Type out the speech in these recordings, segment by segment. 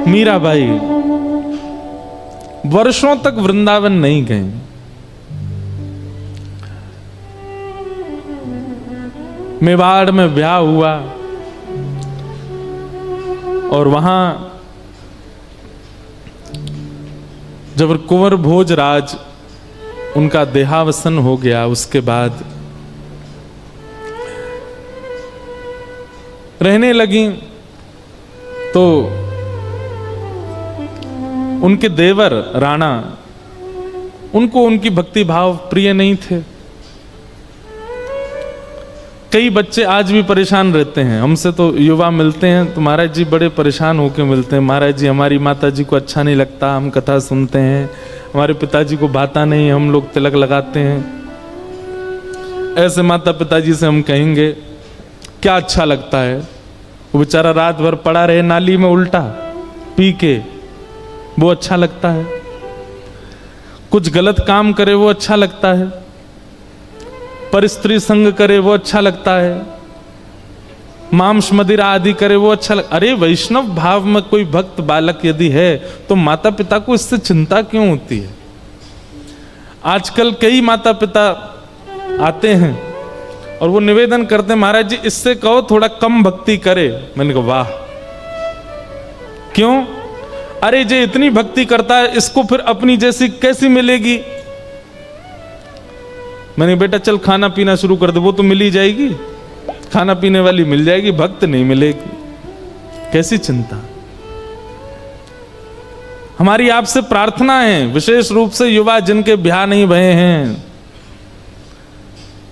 मीराबाई वर्षों तक वृंदावन नहीं गए। मेवाड़ में ब्याह हुआ और वहां जब कुंवर भोजराज उनका देहावसन हो गया, उसके बाद रहने लगी तो उनके देवर राणा उनको उनकी भक्ति भाव प्रिय नहीं थे। कई बच्चे आज भी परेशान रहते हैं, हमसे तो युवा मिलते हैं तो महाराज जी बड़े परेशान होकर मिलते हैं, महाराज जी हमारी माता जी को अच्छा नहीं लगता, हम कथा सुनते हैं, हमारे पिताजी को भाता नहीं, हम लोग तिलक लगाते हैं। ऐसे माता पिताजी से हम कहेंगे क्या अच्छा लगता है? वो बेचारा रात भर पड़ा रहे नाली में उल्टा पी के, वो अच्छा लगता है? कुछ गलत काम करे वो अच्छा लगता है? पर स्त्री संग करे वो अच्छा लगता है? मांस मदिरा आदि करे वो अच्छा अरे वैष्णव भाव में कोई भक्त बालक यदि है तो माता पिता को इससे चिंता क्यों होती है? आजकल कई माता पिता आते हैं और वो निवेदन करते हैं महाराज जी इससे कहो थोड़ा कम भक्ति करे। मैंने कहा वाह, क्यों? अरे जे इतनी भक्ति करता है इसको फिर अपनी जैसी कैसी मिलेगी? मैंने बेटा चल खाना पीना शुरू कर दे, वो तो मिल ही जाएगी, खाना पीने वाली मिल जाएगी, भक्त नहीं मिलेगी। कैसी चिंता? हमारी आपसे प्रार्थना है, विशेष रूप से युवा जिनके ब्याह नहीं भये हैं,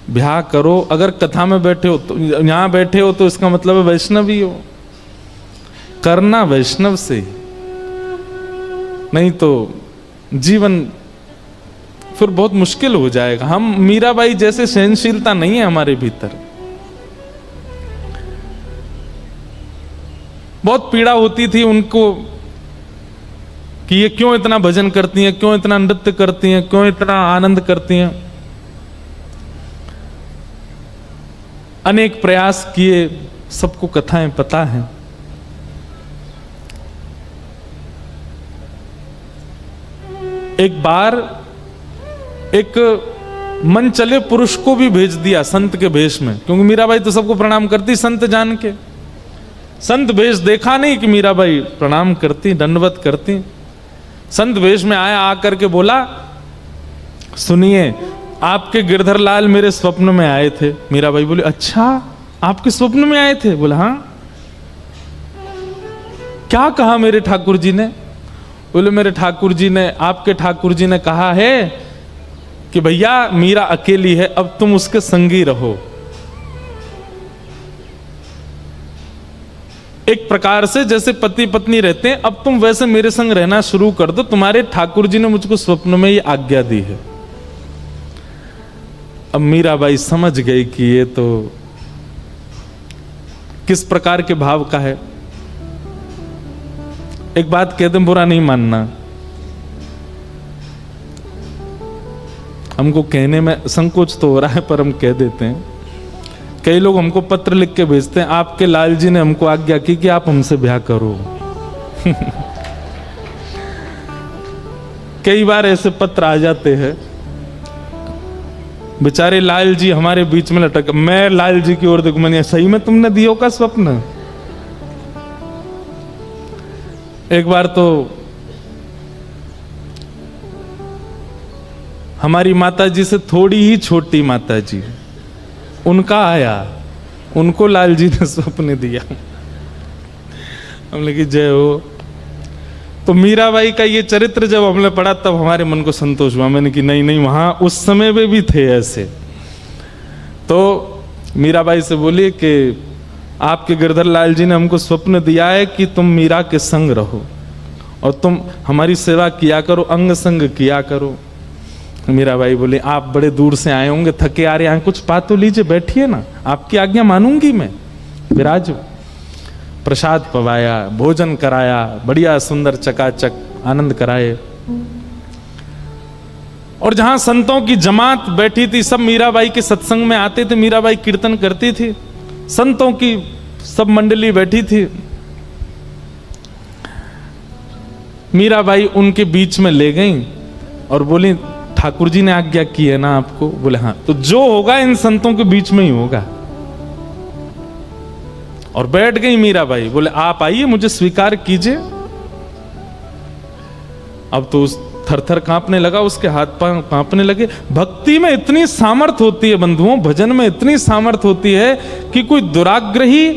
ब्याह करो। अगर कथा में बैठे हो तो यहां बैठे हो तो इसका मतलब है वैष्णव ही हो, करना वैष्णव से, नहीं तो जीवन फिर बहुत मुश्किल हो जाएगा। हम मीराबाई जैसे सहनशीलता नहीं है हमारे भीतर। बहुत पीड़ा होती थी उनको कि ये क्यों इतना भजन करती हैं, क्यों इतना नृत्य करती हैं, क्यों इतना आनंद करती हैं। अनेक प्रयास किए, सबको कथाएं पता है। एक बार एक मन चले पुरुष को भी भेज दिया संत के भेष में, क्योंकि मीराबाई तो सबको प्रणाम करती संत जान के। संत भेष देखा नहीं कि मीराबाई प्रणाम करती, दंडवत करती। संत भेष में आया, आकर के बोला सुनिए आपके गिरधर लाल मेरे स्वप्न में आए थे। मीराबाई बोली अच्छा आपके स्वप्न में आए थे? बोला हाँ। क्या कहा मेरे ठाकुर जी ने? बोले मेरे ठाकुर जी ने, आपके ठाकुर जी ने कहा है कि भैया मीरा अकेली है, अब तुम उसके संगी रहो। एक प्रकार से जैसे पति पत्नी रहते हैं, अब तुम वैसे मेरे संग रहना शुरू कर दो, तुम्हारे ठाकुर जी ने मुझको स्वप्न में ये आज्ञा दी है। अब मीराबाई समझ गई कि ये तो किस प्रकार के भाव का है। एक बात कह दे, बुरा नहीं मानना, हमको कहने में संकोच तो हो रहा है पर हम कह देते हैं। कई लोग हमको पत्र लिख के भेजते हैं आपके लाल जी ने हमको आज्ञा की कि आप हमसे ब्याह करो। कई बार ऐसे पत्र आ जाते हैं, बेचारे लाल जी हमारे बीच में लटक। मैं लाल जी की ओर देखूं, मैंने सही में तुमने दियो का स्वप्न? एक बार तो हमारी माता जी से थोड़ी ही छोटी माता जी, उनका आया, उनको लाल जी ने स्वप्न दिया। हमने की जय हो। तो मीराबाई का ये चरित्र जब हमने पढ़ा तब हमारे मन को संतोष हुआ। मैंने कि नहीं नहीं, वहां उस समय में भी थे ऐसे। तो मीराबाई से बोली कि आपके गिरधर लाल जी ने हमको स्वप्न दिया है कि तुम मीरा के संग रहो और तुम हमारी सेवा किया करो, अंग संग किया करो। मीराबाई बोली आप बड़े दूर से आए होंगे, थके आ रहे हैं, कुछ पा तो लीजिए, बैठिए ना, आपकी आज्ञा मानूंगी मैं। विराजो। प्रसाद पवाया, भोजन कराया, बढ़िया सुंदर चकाचक आनंद कराए। और जहां संतों की जमात बैठी थी, सब मीराबाई के सत्संग में आते थे, मीराबाई कीर्तन करती थी, संतों की सब मंडली बैठी थी। मीराबाई उनके बीच में ले गई और बोली, ठाकुर जी ने आज्ञा की है ना आपको? बोले हाँ। तो जो होगा इन संतों के बीच में ही होगा। और बैठ गई मीराबाई। बोले आप आइए, मुझे स्वीकार कीजिए। अब तो उस थर-थर कांपने लगा, उसके हाथ पांव कांपने लगे। भक्ति में इतनी सामर्थ्य होती है बंधुओं, भजन में इतनी सामर्थ्य होती है कि कोई दुराग्रही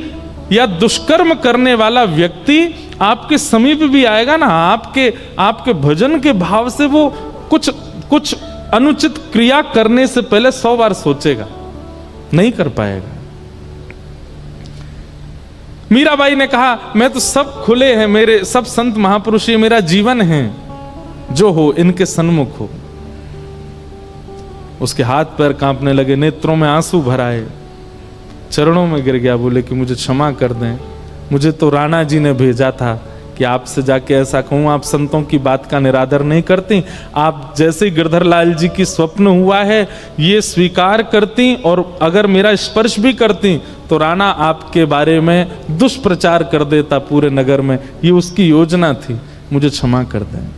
या दुष्कर्म करने वाला व्यक्ति आपके समीप भी आएगा ना, आपके भजन के भाव से वो कुछ अनुचित क्रिया करने से पहले 100 बार सोचेगा, नहीं कर पाएगा। मीराबाई ने कहा, मैं तो सब खुले हैं, मेरे सब संत महापुरुष ये मेरा जीवन है, जो हो इनके सन्मुख हो। उसके हाथ पैर कांपने लगे, नेत्रों में आंसू भर आए, चरणों में गिर गया। बोले कि मुझे क्षमा कर दें, मुझे तो राणा जी ने भेजा था कि आपसे जाके ऐसा कहूं, आप संतों की बात का निरादर नहीं करती, आप जैसे गिरधर लाल जी की स्वप्न हुआ है ये स्वीकार करती, और अगर मेरा स्पर्श भी करती तो राणा आपके बारे में दुष्प्रचार कर देता पूरे नगर में, ये उसकी योजना थी, मुझे क्षमा कर दें।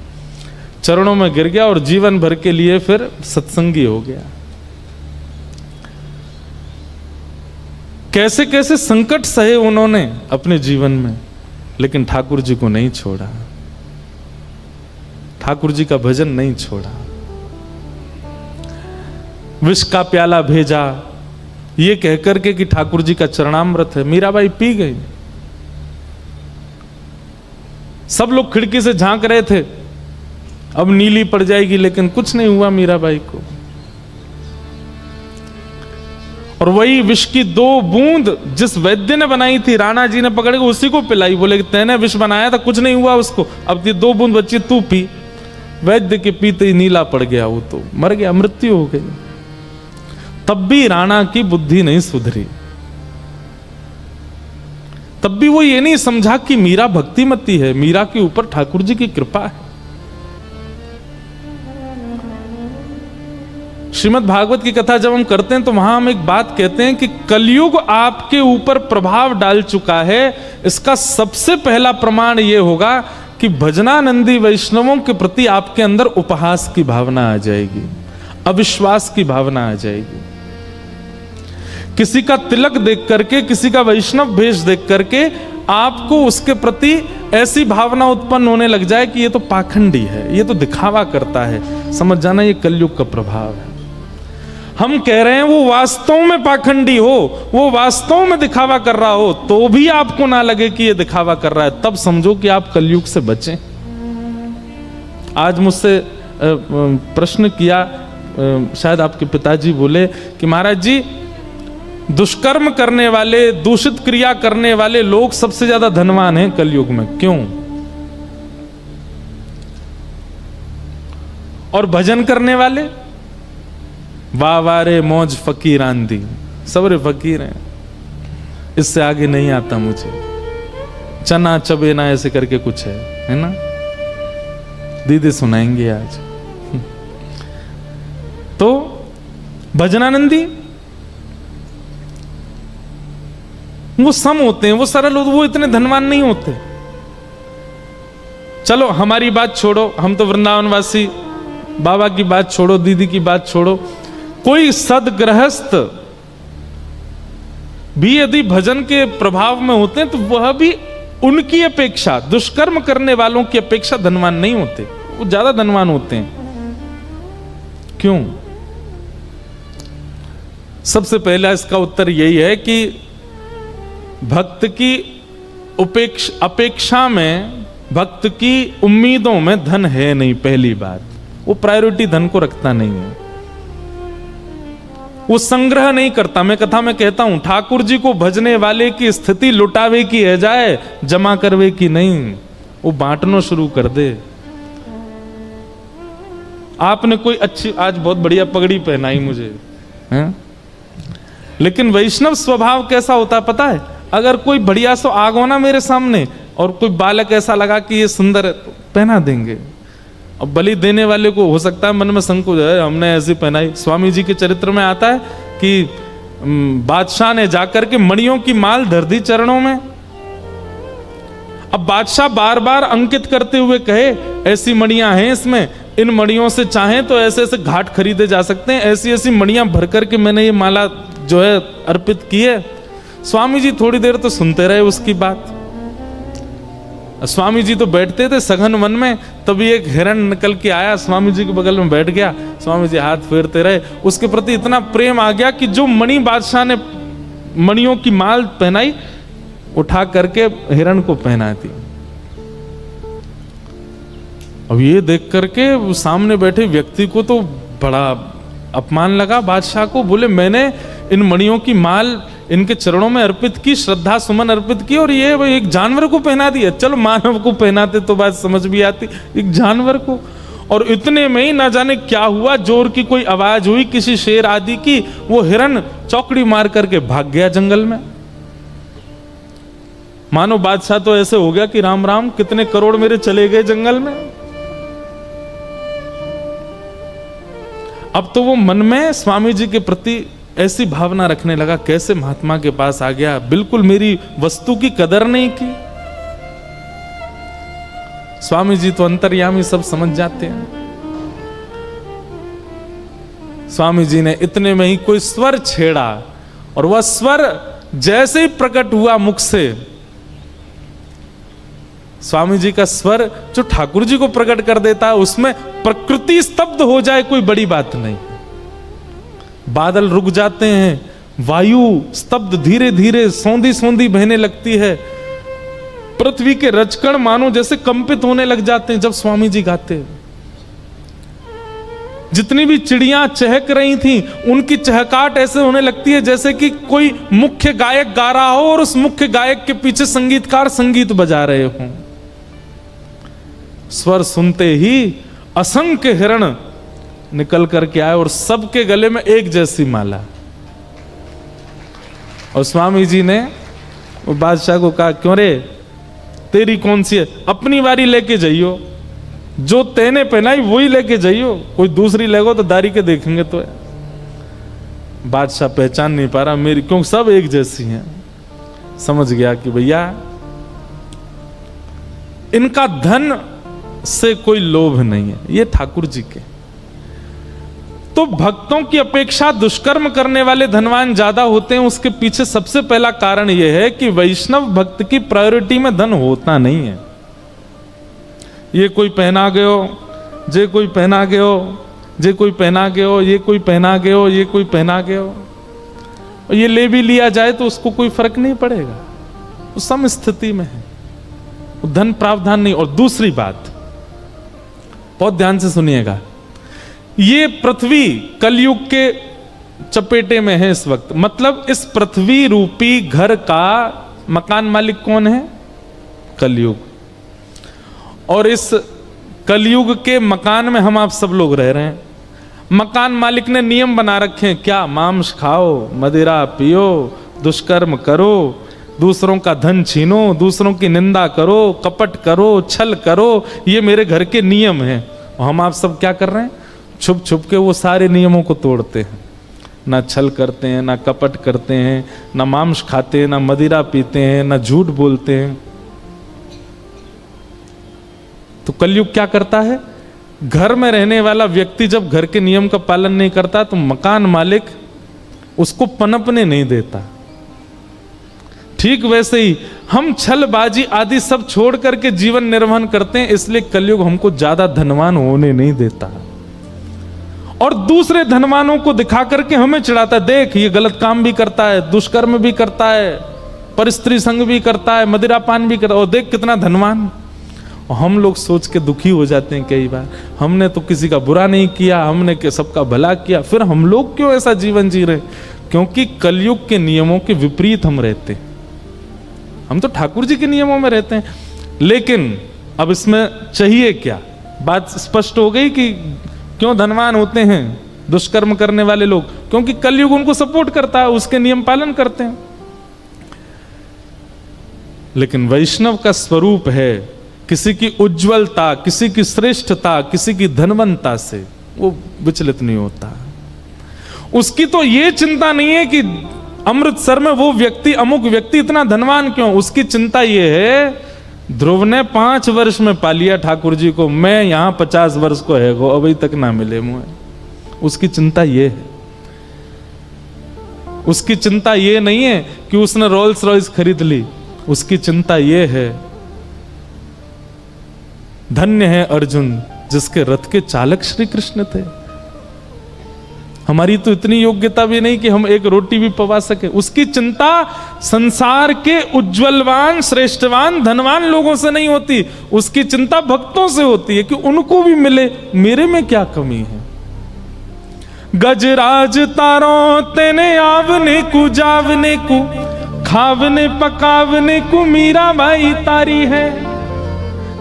चरणों में गिर गया और जीवन भर के लिए फिर सत्संगी हो गया। कैसे कैसे संकट सहे उन्होंने अपने जीवन में, लेकिन ठाकुर जी को नहीं छोड़ा, ठाकुर जी का भजन नहीं छोड़ा। विष का प्याला भेजा ये कहकर के कि ठाकुर जी का चरणामृत है, मीराबाई पी गई। सब लोग खिड़की से झांक रहे थे, अब नीली पड़ जाएगी, लेकिन कुछ नहीं हुआ मीराबाई को। और वही विष की 2 बूंद जिस वैद्य ने बनाई थी, राणा जी ने पकड़ के उसी को पिलाई। बोले कि तैने विष बनाया था, कुछ नहीं हुआ उसको, अब ये 2 बूंद बच्ची तू पी। वैद्य के पीते ही नीला पड़ गया, वो तो मर गया, मृत्यु हो गई। तब भी राणा की बुद्धि नहीं सुधरी, तब भी वो ये नहीं समझा कि मीरा भक्तिमती है, मीरा के ऊपर ठाकुर जी की कृपा है। श्रीमद् भागवत की कथा जब हम करते हैं तो वहां हम एक बात कहते हैं कि कलयुग आपके ऊपर प्रभाव डाल चुका है। इसका सबसे पहला प्रमाण यह होगा कि भजनानंदी वैष्णवों के प्रति आपके अंदर उपहास की भावना आ जाएगी, अविश्वास की भावना आ जाएगी। किसी का तिलक देख करके, किसी का वैष्णव भेष देख करके आपको उसके प्रति ऐसी भावना उत्पन्न होने लग जाए कि ये तो पाखंडी है, ये तो दिखावा करता है। समझ जाना, ये कलयुग का प्रभाव है। हम कह रहे हैं वो वास्तव में पाखंडी हो, वो वास्तव में दिखावा कर रहा हो, तो भी आपको ना लगे कि ये दिखावा कर रहा है, तब समझो कि आप कलयुग से बचें। आज मुझसे प्रश्न किया, शायद आपके पिताजी बोले कि महाराज जी, दुष्कर्म करने वाले, दूषित क्रिया करने वाले लोग सबसे ज्यादा धनवान हैं कलयुग में, क्यों? और भजन करने वाले, वाह वाह रे मौज फकीर आंधी, सब रे फकीर हैं, इससे आगे नहीं आता मुझे। चना चबेना ऐसे करके कुछ है ना, दीदी सुनाएंगे आज। तो भजनानंदी वो सम होते हैं, वो सरल होते, वो इतने धनवान नहीं होते। चलो हमारी बात छोड़ो, हम तो वृंदावनवासी, बाबा की बात छोड़ो, दीदी की बात छोड़ो, कोई सदगृहस्थ भी यदि भजन के प्रभाव में होते हैं तो वह भी उनकी अपेक्षा, दुष्कर्म करने वालों की अपेक्षा धनवान नहीं होते, वो ज्यादा धनवान होते हैं। क्यों? सबसे पहला इसका उत्तर यही है कि भक्त की अपेक्षा में, भक्त की उम्मीदों में धन है नहीं। पहली बात, वो प्रायोरिटी धन को रखता नहीं है, वो संग्रह नहीं करता। मैं कथा में कहता हूं, ठाकुर जी को भजने वाले की स्थिति लुटावे की है जाए, जमा करवे की नहीं। वो बांटना शुरू कर दे। आपने कोई अच्छी, आज बहुत बढ़िया पगड़ी पहनाई मुझे, हैं? लेकिन वैष्णव स्वभाव कैसा होता है पता है? अगर कोई बढ़िया सो आग हो ना मेरे सामने और कोई बालक ऐसा लगा कि ये सुंदर है तो पहना देंगे। अब बलि देने वाले को हो सकता है मन में संकोच है, हमने ऐसी पहनाई। स्वामी जी के चरित्र में आता है कि बादशाह ने जाकर के मणियों की माल धर दी चरणों में। अब बादशाह बार बार अंकित करते हुए कहे ऐसी मणियां हैं इसमें, इन मणियों से चाहें तो ऐसे ऐसे घाट खरीदे जा सकते हैं, ऐसी ऐसी मणियां भर करके मैंने ये माला जो है अर्पित की है। स्वामी जी थोड़ी देर तो सुनते रहे उसकी बात। स्वामी जी तो बैठते थे सघन वन में, तभी एक हिरण निकल के आया, स्वामी जी के बगल में बैठ गया। स्वामी जी हाथ फेरते रहे, उसके प्रति इतना प्रेम आ गया कि जो मणि बादशाह ने मणियों की माल पहनाई, उठा करके हिरण को पहना दी। अब ये देख करके सामने बैठे व्यक्ति को तो बड़ा अपमान लगा बादशाह को। बोले मैंने इन मणियों की माल इनके चरणों में अर्पित की, श्रद्धा सुमन अर्पित की, और ये एक जानवर को पहना दिया। चलो मानव को पहनाते तो बात समझ भी आती, एक जानवर को। और इतने में ही ना जाने क्या हुआ, जोर की कोई आवाज हुई किसी शेर आदि की, वो हिरण चौकड़ी मार करके भाग गया जंगल में। मानो बादशाह तो ऐसे हो गया कि राम राम, कितने करोड़ मेरे चले गए जंगल में। अब तो वो मन में स्वामी जी के प्रति ऐसी भावना रखने लगा, कैसे महात्मा के पास आ गया, बिल्कुल मेरी वस्तु की कदर नहीं की। स्वामी जी तो अंतर्यामी, सब समझ जाते हैं। स्वामी जी ने इतने में ही कोई स्वर छेड़ा, और वह स्वर जैसे ही प्रकट हुआ मुख से, स्वामी जी का स्वर जो ठाकुर जी को प्रकट कर देता है, उसमें प्रकृति स्तब्ध हो जाए कोई बड़ी बात नहीं। बादल रुक जाते हैं, वायु स्तब्ध धीरे धीरे सौंधी सौंधी बहने लगती है, पृथ्वी के रजकण मानो जैसे कंपित होने लग जाते हैं जब स्वामी जी गाते हैं। जितनी भी चिड़ियां चहक रही थी, उनकी चहकाट ऐसे होने लगती है जैसे कि कोई मुख्य गायक गा रहा हो और उस मुख्य गायक के पीछे संगीतकार संगीत बजा रहे हों। स्वर सुनते ही असंख्य हिरण निकल करके आए और सबके गले में एक जैसी माला। और स्वामी जी ने वो बादशाह को कहा, क्यों रे, तेरी कौन सी है, अपनी बारी लेके जाइयो, जो तेने पहनाई वही लेके जाइयो, कोई दूसरी लेगो तो दारी के देखेंगे तो है। बादशाह पहचान नहीं पा रहा मेरी, क्योंकि सब एक जैसी हैं। समझ गया कि भैया इनका धन से कोई लोभ नहीं है, ये ठाकुर जी के। तो भक्तों की अपेक्षा दुष्कर्म करने वाले धनवान ज्यादा होते हैं, उसके पीछे सबसे पहला कारण यह है कि वैष्णव भक्त की प्रायोरिटी में धन होता नहीं है। ये कोई पहना गयो, जे कोई पहना गयो, जे कोई पहना गयो, ये कोई पहना गयो, ये कोई पहना गयो, और ये ले भी लिया जाए तो उसको कोई फर्क नहीं पड़ेगा, वो सम स्थिति में है, धन प्रावधान नहीं। और दूसरी बात बहुत ध्यान से सुनिएगा, ये पृथ्वी कलयुग के चपेटे में है इस वक्त। मतलब इस पृथ्वी रूपी घर का मकान मालिक कौन है? कलयुग। और इस कलयुग के मकान में हम आप सब लोग रह रहे हैं। मकान मालिक ने नियम बना रखे हैं, क्या? मांस खाओ, मदिरा पियो, दुष्कर्म करो, दूसरों का धन छीनो, दूसरों की निंदा करो, कपट करो, छल करो, ये मेरे घर के नियम हैं। और हम आप सब क्या कर रहे हैं? छुप छुप के वो सारे नियमों को तोड़ते हैं। ना छल करते हैं, ना कपट करते हैं, ना मांस खाते हैं, ना मदिरा पीते हैं, ना झूठ बोलते हैं। तो कलयुग क्या करता है? घर में रहने वाला व्यक्ति जब घर के नियम का पालन नहीं करता तो मकान मालिक उसको पनपने नहीं देता। ठीक वैसे ही हम छलबाजी आदि सब छोड़ करके जीवन निर्वहन करते हैं, इसलिए कलयुग हमको ज्यादा धनवान होने नहीं देता और दूसरे धनवानों को दिखा करके हमें चिढ़ाता, देख ये गलत काम भी करता है, दुष्कर्म भी करता है, परस्त्री संग भी करता है, मदिरापान भी करता है, और देख कितना धनवान। और हम लोग सोच के दुखी हो जाते हैं कई बार, हमने तो किसी का बुरा नहीं किया, हमने सबका भला किया, फिर हम लोग क्यों ऐसा जीवन जी रहे? क्योंकि कलयुग के नियमों के विपरीत हम रहते हैं। हम तो ठाकुर जी के नियमों में रहते हैं। लेकिन अब इसमें चाहिए क्या? बात स्पष्ट हो गई कि क्यों धनवान होते हैं दुष्कर्म करने वाले लोग? क्योंकि कलयुग उनको सपोर्ट करता है, उसके नियम पालन करते हैं। लेकिन वैष्णव का स्वरूप है किसी की उज्जवलता, किसी की श्रेष्ठता, किसी की धनवंता से वो विचलित नहीं होता। उसकी तो ये चिंता नहीं है कि अमृतसर में वो व्यक्ति, अमुक व्यक्ति इतना धनवान क्यों। उसकी चिंता ये है ध्रुव ने 5 वर्ष में पा लिया ठाकुर जी को, मैं यहां 50 वर्ष को है गो अभी तक ना मिले मुझे। उसकी चिंता ये है, उसकी चिंता ये नहीं है कि उसने रोल्स रॉयस खरीद ली, उसकी चिंता ये है धन्य है अर्जुन जिसके रथ के चालक श्री कृष्ण थे। हमारी तो इतनी योग्यता भी नहीं कि हम एक रोटी भी पवा सके। उसकी चिंता संसार के उज्जवलवान, श्रेष्ठवान, धनवान लोगों से नहीं होती, उसकी चिंता भक्तों से होती है कि उनको भी मिले, मेरे में क्या कमी है। गजराज तारो तेने आवने को जावने को, खावने पकावने को मीरा बाई तारी है।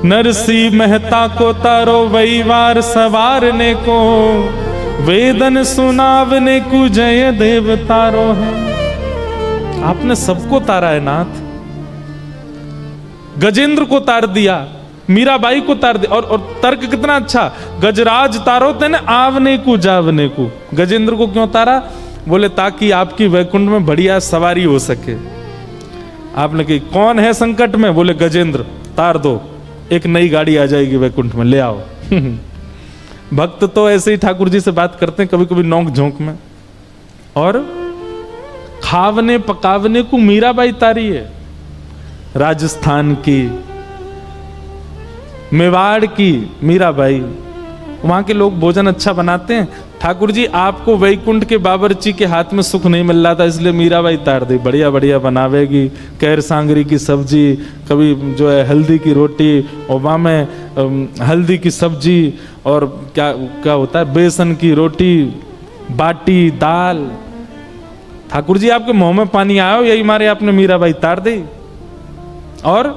नरसी मेहता को तारो वहीवार सवारने को, वेदन सुनावने को जय देव तारो है। आपने सबको तारा है नाथ। गजेंद्र को तार दिया, मीराबाई को तार दिया, और तर्क कितना अच्छा, गजराज तारो तेने आवने को जावने को। गजेंद्र को क्यों तारा? बोले ताकि आपकी वैकुंठ में बढ़िया सवारी हो सके। आपने कही कौन है संकट में? बोले गजेंद्र, तार दो, एक नई गाड़ी आ जाएगी वैकुंठ में, ले आओ। भक्त तो ऐसे ही ठाकुर जी से बात करते हैं कभी कभी नोक झोंक में। और खावने पकावने को मीराबाई तारी है। राजस्थान की, मेवाड़ की मीराबाई, वहां के लोग भोजन अच्छा बनाते हैं। ठाकुर जी आपको वैकुंठ के बाबरची के हाथ में सुख नहीं मिल रहा था, इसलिए मीराबाई तार दी, बढ़िया बढ़िया बनावेगी, कैर सांगरी की सब्जी, कभी जो है हल्दी की रोटी, और वहां में हल्दी की सब्जी, और क्या क्या होता है, बेसन की रोटी, बाटी, दाल। ठाकुर जी आपके मुंह में पानी आया, यही मारे आपने मीराबाई तार दी। और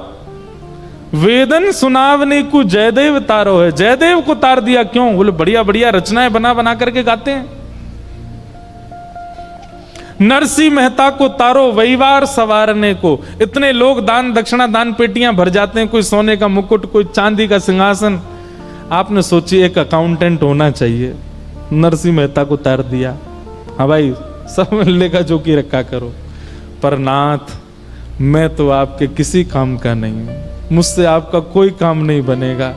वेदन सुनावने को जयदेव तारो है, जयदेव को तार दिया। क्यों? बोले बढ़िया बढ़िया रचनाएं बना बना करके गाते हैं। नरसी मेहता को तारो वहीवार सवारने को। इतने लोग दान दक्षिणा, दान पेटियां भर जाते हैं, कोई सोने का मुकुट, कोई चांदी का सिंहासन। आपने सोची एक अकाउंटेंट होना चाहिए, नरसी मेहता को तार दिया। हाँ भाई, सब लेगा जो की रखा करो, पर नाथ मैं तो आपके किसी काम का नहीं हूं, मुझसे आपका कोई काम नहीं बनेगा,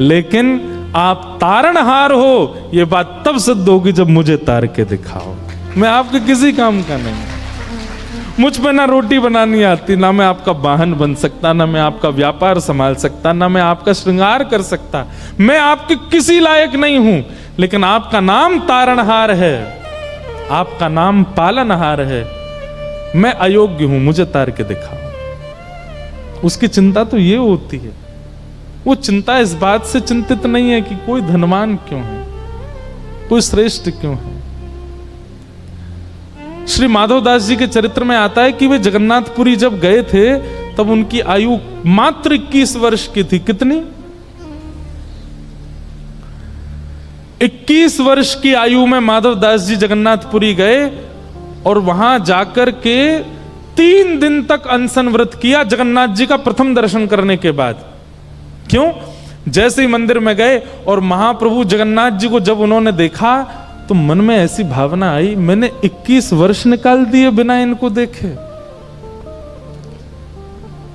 लेकिन आप तारणहार हो ये बात तब सिद्ध होगी जब मुझे तार के दिखाओ। मैं आपके किसी काम का नहीं, मुझ पे ना रोटी बनानी आती, ना मैं आपका वाहन बन सकता, ना मैं आपका व्यापार संभाल सकता, ना मैं आपका श्रृंगार कर सकता, मैं आपके किसी लायक नहीं हूं, लेकिन आपका नाम तारणहार है, आपका नाम पालनहार है, मैं अयोग्य हूं, मुझे तार के दिखाओ। उसकी चिंता तो ये होती है, वो चिंता इस बात से चिंतित नहीं है कि कोई धनवान क्यों है, कोई श्रेष्ठ क्यों है। श्री माधवदास जी के चरित्र में आता है कि वे जगन्नाथपुरी जब गए थे तब उनकी आयु मात्र 21 वर्ष की थी। कितनी? 21 वर्ष की आयु में माधवदास जी जगन्नाथपुरी गए और वहां जाकर के 3 दिन तक अनशन व्रत किया जगन्नाथ जी का प्रथम दर्शन करने के बाद। क्यों? जैसे ही मंदिर में गए और महाप्रभु जगन्नाथ जी को जब उन्होंने देखा तो मन में ऐसी भावना आई, मैंने 21 वर्ष निकाल दिए बिना इनको देखे।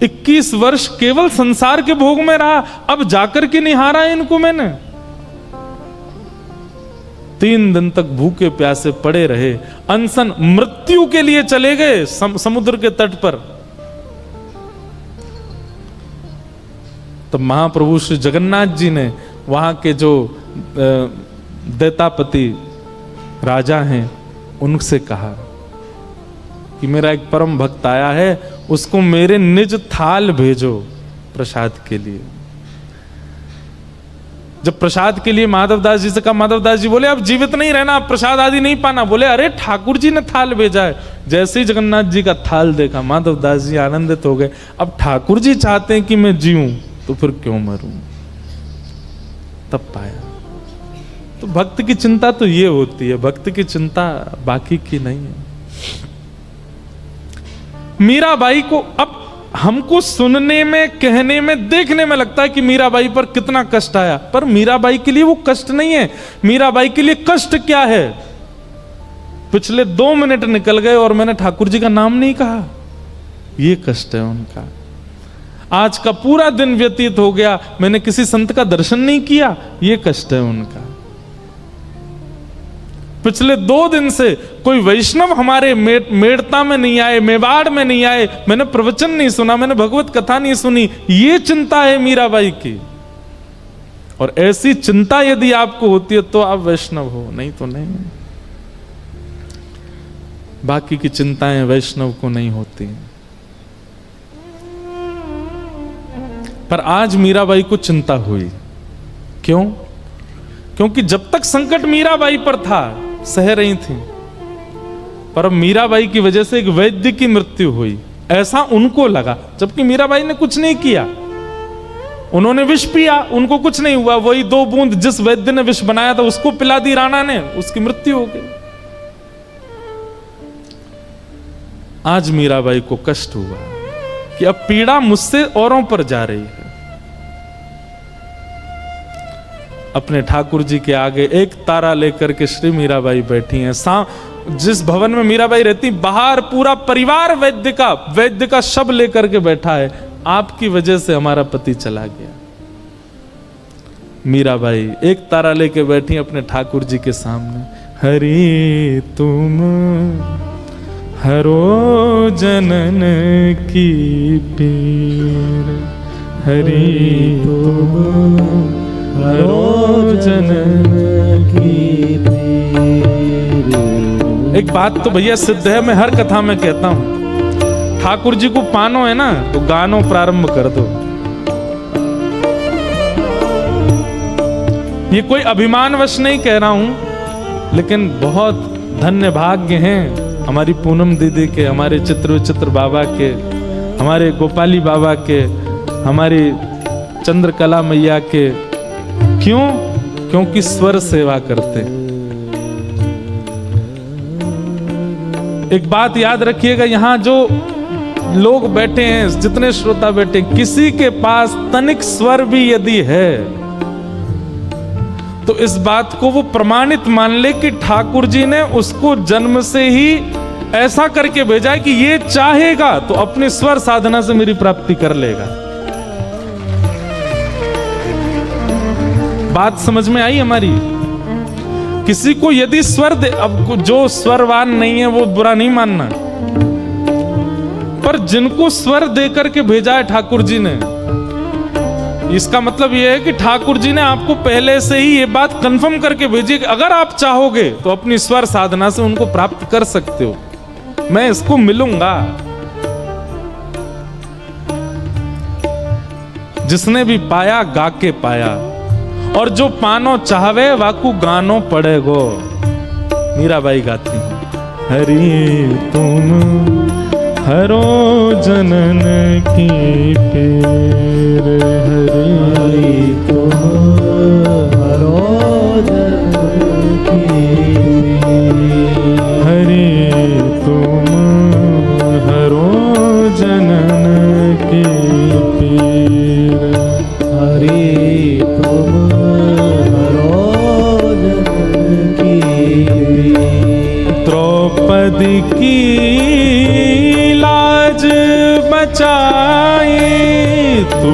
21 वर्ष केवल संसार के भोग में रहा, अब जाकर के निहारा इनको मैंने। 3 दिन तक भूखे प्यासे पड़े रहे, अनशन, मृत्यु के लिए चले गए समुद्र के तट पर। तब महाप्रभु श्री जगन्नाथ जी ने वहां के जो दैतापति राजा हैं उनसे कहा कि मेरा एक परम भक्त आया है, उसको मेरे निज थाल भेजो प्रसाद के लिए। जब प्रसाद के लिए माधवदास जी से कहा, माधवदास जी बोले अब जीवित नहीं रहना, अब प्रसाद आदि नहीं पाना। बोले अरे ठाकुर जी ने थाल भेजा है। जैसे ही जगन्नाथ जी का थाल देखा माधवदास जी आनंदित हो गए, अब ठाकुर जी चाहते हैं कि मैं जीऊं तो फिर क्यों मरूं। तब पाया। तो भक्त की चिंता तो ये होती है, भक्त की चिंता बाकी की नहीं है। मीराबाई को अब हमको सुनने में, कहने में, देखने में लगता है कि मीराबाई पर कितना कष्ट आया, पर मीराबाई के लिए वो कष्ट नहीं है। मीराबाई के लिए कष्ट क्या है? पिछले 2 मिनट निकल गए और मैंने ठाकुर जी का नाम नहीं कहा, ये कष्ट है उनका। आज का पूरा दिन व्यतीत हो गया, मैंने किसी संत का दर्शन नहीं किया, ये कष्ट है उनका। पिछले 2 दिन से कोई वैष्णव हमारे मेड़ता में नहीं आए, मेवाड़ में नहीं आए, मैंने प्रवचन नहीं सुना, मैंने भगवत कथा नहीं सुनी, ये चिंता है मीराबाई की। और ऐसी चिंता यदि आपको होती है तो आप वैष्णव हो, नहीं तो नहीं। बाकी की चिंताएं वैष्णव को नहीं होती। पर आज मीराबाई को चिंता हुई। क्यों? क्योंकि जब तक संकट मीराबाई पर था सह रही थी, पर अब मीराबाई की वजह से एक वैद्य की मृत्यु हुई, ऐसा उनको लगा, जबकि मीराबाई ने कुछ नहीं किया। उन्होंने विष पिया, उनको कुछ नहीं हुआ, वही 2 बूंद जिस वैद्य ने विष बनाया था उसको पिला दी राणा ने, उसकी मृत्यु हो गई। आज मीराबाई को कष्ट हुआ कि अब पीड़ा मुझसे औरों पर जा रही है। अपने ठाकुर जी के आगे एक तारा लेकर के श्री मीराबाई बैठी हैं। जिस भवन में मीराबाई रहती, बाहर पूरा परिवार वैद्य का शव लेकर के बैठा है, आपकी वजह से हमारा पति चला गया। मीराबाई एक तारा लेके बैठी अपने ठाकुर जी के सामने। हरि तुम हरो जनन की पीर, हरि तुम हरो जनन की पीर। एक बात तो भैया सिद्ध है, मैं हर कथा में कहता हूं, ठाकुर जी को पानो है ना तो गानो प्रारंभ कर दो। ये कोई अभिमानवश नहीं कह रहा हूं, लेकिन बहुत धन्य भाग्य हैं हमारी पूनम दीदी के, हमारे चित्र विचित्र बाबा के, हमारे गोपाली बाबा के, हमारी चंद्रकला मैया के। क्यों? क्योंकि स्वर सेवा करते। एक बात याद रखिएगा, यहां जो लोग बैठे हैं, जितने श्रोता बैठे, किसी के पास तनिक स्वर भी यदि है तो इस बात को वो प्रमाणित मान ले कि ठाकुर जी ने उसको जन्म से ही ऐसा करके भेजा है कि ये चाहेगा तो अपनी स्वर साधना से मेरी प्राप्ति कर लेगा। बात समझ में आई हमारी? किसी को यदि स्वर दे, अब जो स्वरवान नहीं है वो बुरा नहीं मानना, पर जिनको स्वर देकर के भेजा है ठाकुर जी ने, इसका मतलब यह है कि ठाकुर जी ने आपको पहले से ही ये बात कंफर्म करके भेजी कि अगर आप चाहोगे तो अपनी स्वर साधना से उनको प्राप्त कर सकते हो, मैं इसको मिलूंगा। जिसने भी पाया गा के पाया, और जो पानो चाहवे वाकू गानो पड़ेगो। मीराबाई गाती है, हरि तुम हरो जनन की पीर, हरि तुम हरो जनन की पीर, हरि तुम हरो जनन की पीर, हरि तुम हरो जनन की पीर। द्रौपदी की लाज बचाए तुम,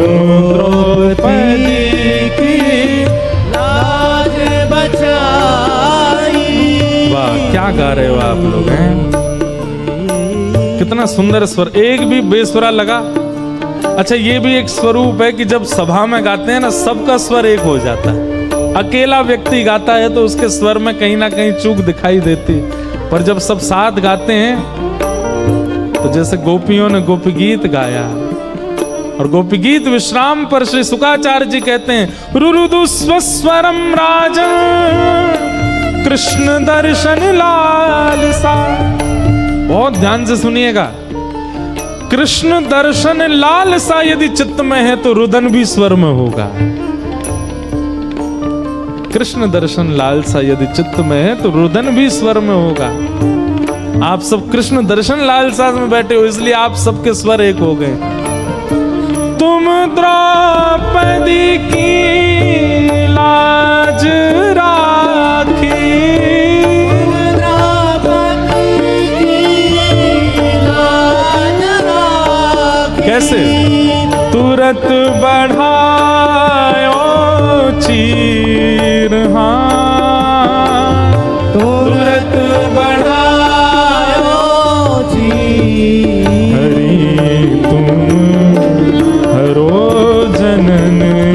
द्रौपदी की लाज बचाई। वाह, क्या गा रहे हो आप लोग हैं? कितना सुंदर स्वर, एक भी बेसुरा लगा। अच्छा, ये भी एक स्वरूप है कि जब सभा में गाते हैं ना, सबका स्वर एक हो जाता है। अकेला व्यक्ति गाता है तो उसके स्वर में कहीं ना कहीं चूक दिखाई देती, पर जब सब साथ गाते हैं तो जैसे गोपियों ने गोपी गीत गाया, और गोपी गीत विश्राम पर श्री शुकाचार्य जी कहते हैं, रुरुदु स्वस्वरम राजन कृष्ण दर्शन लालसा। बहुत ध्यान से सुनिएगा, कृष्ण दर्शन लालसा यदि चित्त में है तो रुदन भी स्वर में होगा। कृष्ण दर्शन लालसा यदि चित्त में है तो रुदन भी स्वर में होगा। आप सब कृष्ण दर्शन लालसा में बैठे हो, इसलिए आप सबके स्वर एक हो गए। तुम द्रौपदी की लाज राखी, कैसे? तू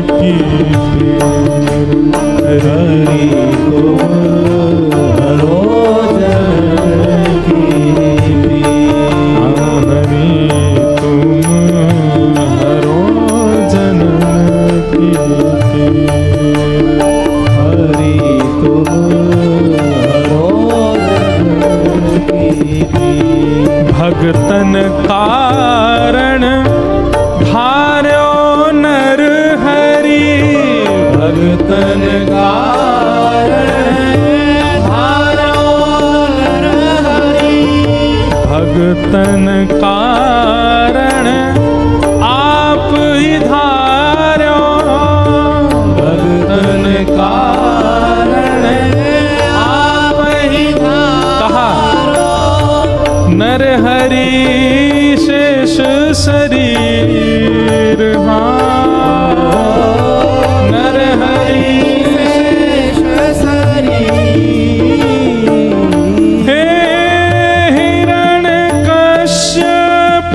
की पीर, हरि तुम हरो जनन की पीर, हरि तुम हरो जनन की पीर, हरि तुम हरो जनन की पीर। भगतन कारण धार्यो नर हरि, भगतन कारण धार्यो नर हरि, भगतन कारण आप ही धार्यो, भगतन कारण आप ही धार्यो, नर हरि शेष शरीर, नर हरि शेष शरीर। हे हिरण्यकश्यप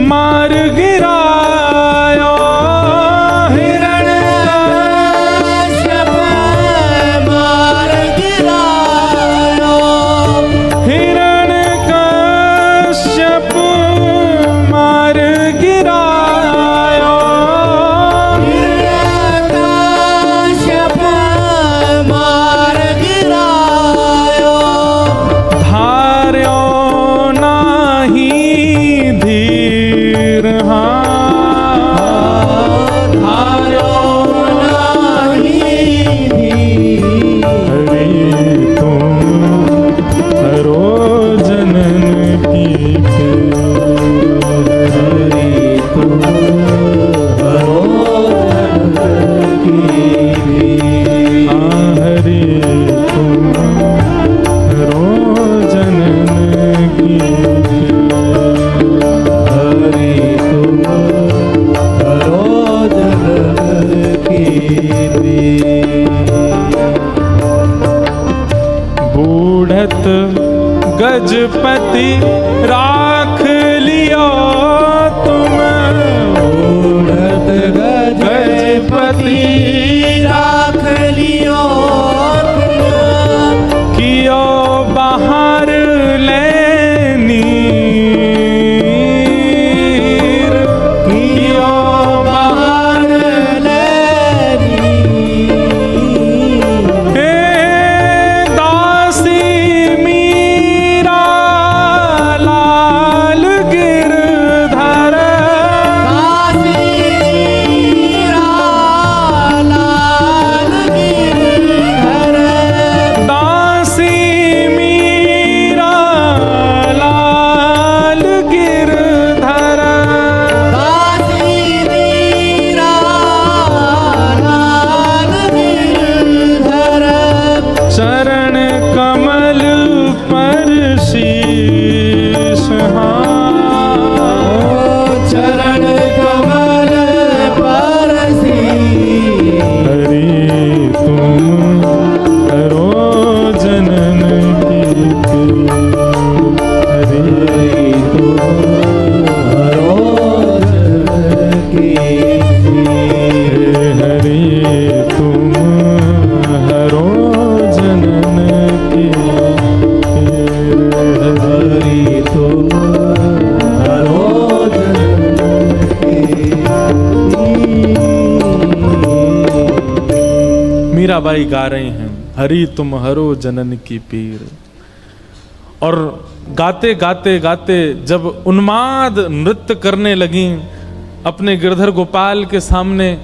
मार गिरायो, हिरण्यकश्यप मार गिरायो, हिरण्यकश्यप मार गिरायो, हिरण्यकश्यप मार गिरायो, धार्यो नाही धीर, धार्यो नाही धीर, हरि तुम हरो जनन की पीर, हरि तुम हरो जनन की पीर, हरि तुम हरो जनन की पीर, हरि तुम हरो जनन की पीर। बूढ़त गजपति राख लियो तुम, बूढ़त गजपति राख लियो तुम, कियो बाहर लेनीर, कियो बाहर लेनीर। हे दासी मीरा लाल गिरधर, दासी मीरा लाल गिरधर, दासी मीरा लाल गिरधर, दासी मीरा लाल गिरधर। चरण कमल पर शीश, चरण कमल पर शीश, हरि तुम हरो जनन की पीर, हरि तुम हरो जनन की पीर, हरि तुम हरो जनन की पीर, हरि तुम हरो जनन की पीर। मीराबाई गा रही हैं हरि तुम हरो जनन की पीर। और गाते गाते गाते जब उन्माद नृत्य करने लगी अपने गिरधर गोपाल के सामने,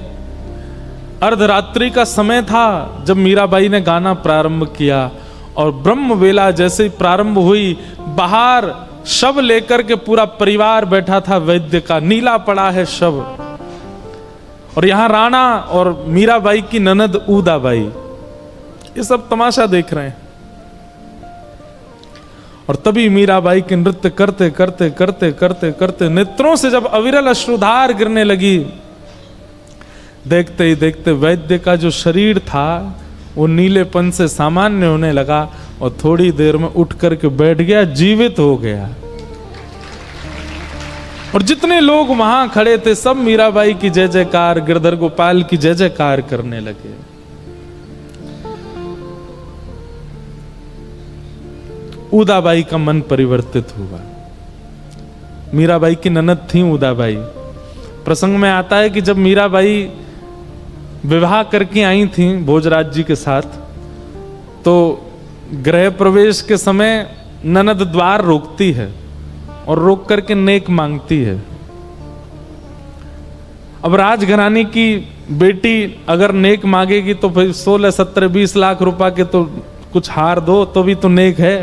अर्धरात्रि का समय था जब मीराबाई ने गाना प्रारंभ किया, और ब्रह्म वेला जैसे ही प्रारंभ हुई, बाहर शव लेकर के पूरा परिवार बैठा था वैद्य का, नीला पड़ा है शव। और यहां राणा और मीराबाई की ननद ऊदाबाई ये सब तमाशा देख रहे हैं। और तभी मीराबाई के नृत्य करते करते करते करते करते नेत्रों से जब अविरल अश्रुधार गिरने लगी, देखते ही देखते वैद्य का जो शरीर था वो नीलेपन से सामान्य होने लगा और थोड़ी देर में उठ करके बैठ गया, जीवित हो गया। और जितने लोग वहां खड़े थे सब मीराबाई की जय जयकार, गिरधर गोपाल की जय जयकार करने लगे। उदाबाई का मन परिवर्तित हुआ। मीराबाई की ननद थी उदाबाई। प्रसंग में आता है कि जब मीराबाई विवाह करके आई थी भोजराज जी के साथ, तो गृह प्रवेश के समय ननद द्वार रोकती है और रोक करके नेक मांगती है। अब राजघराने की बेटी अगर नेक मांगेगी तो फिर 16, 17, 20 लाख रुपए के तो कुछ हार दो तो भी तो नेक है।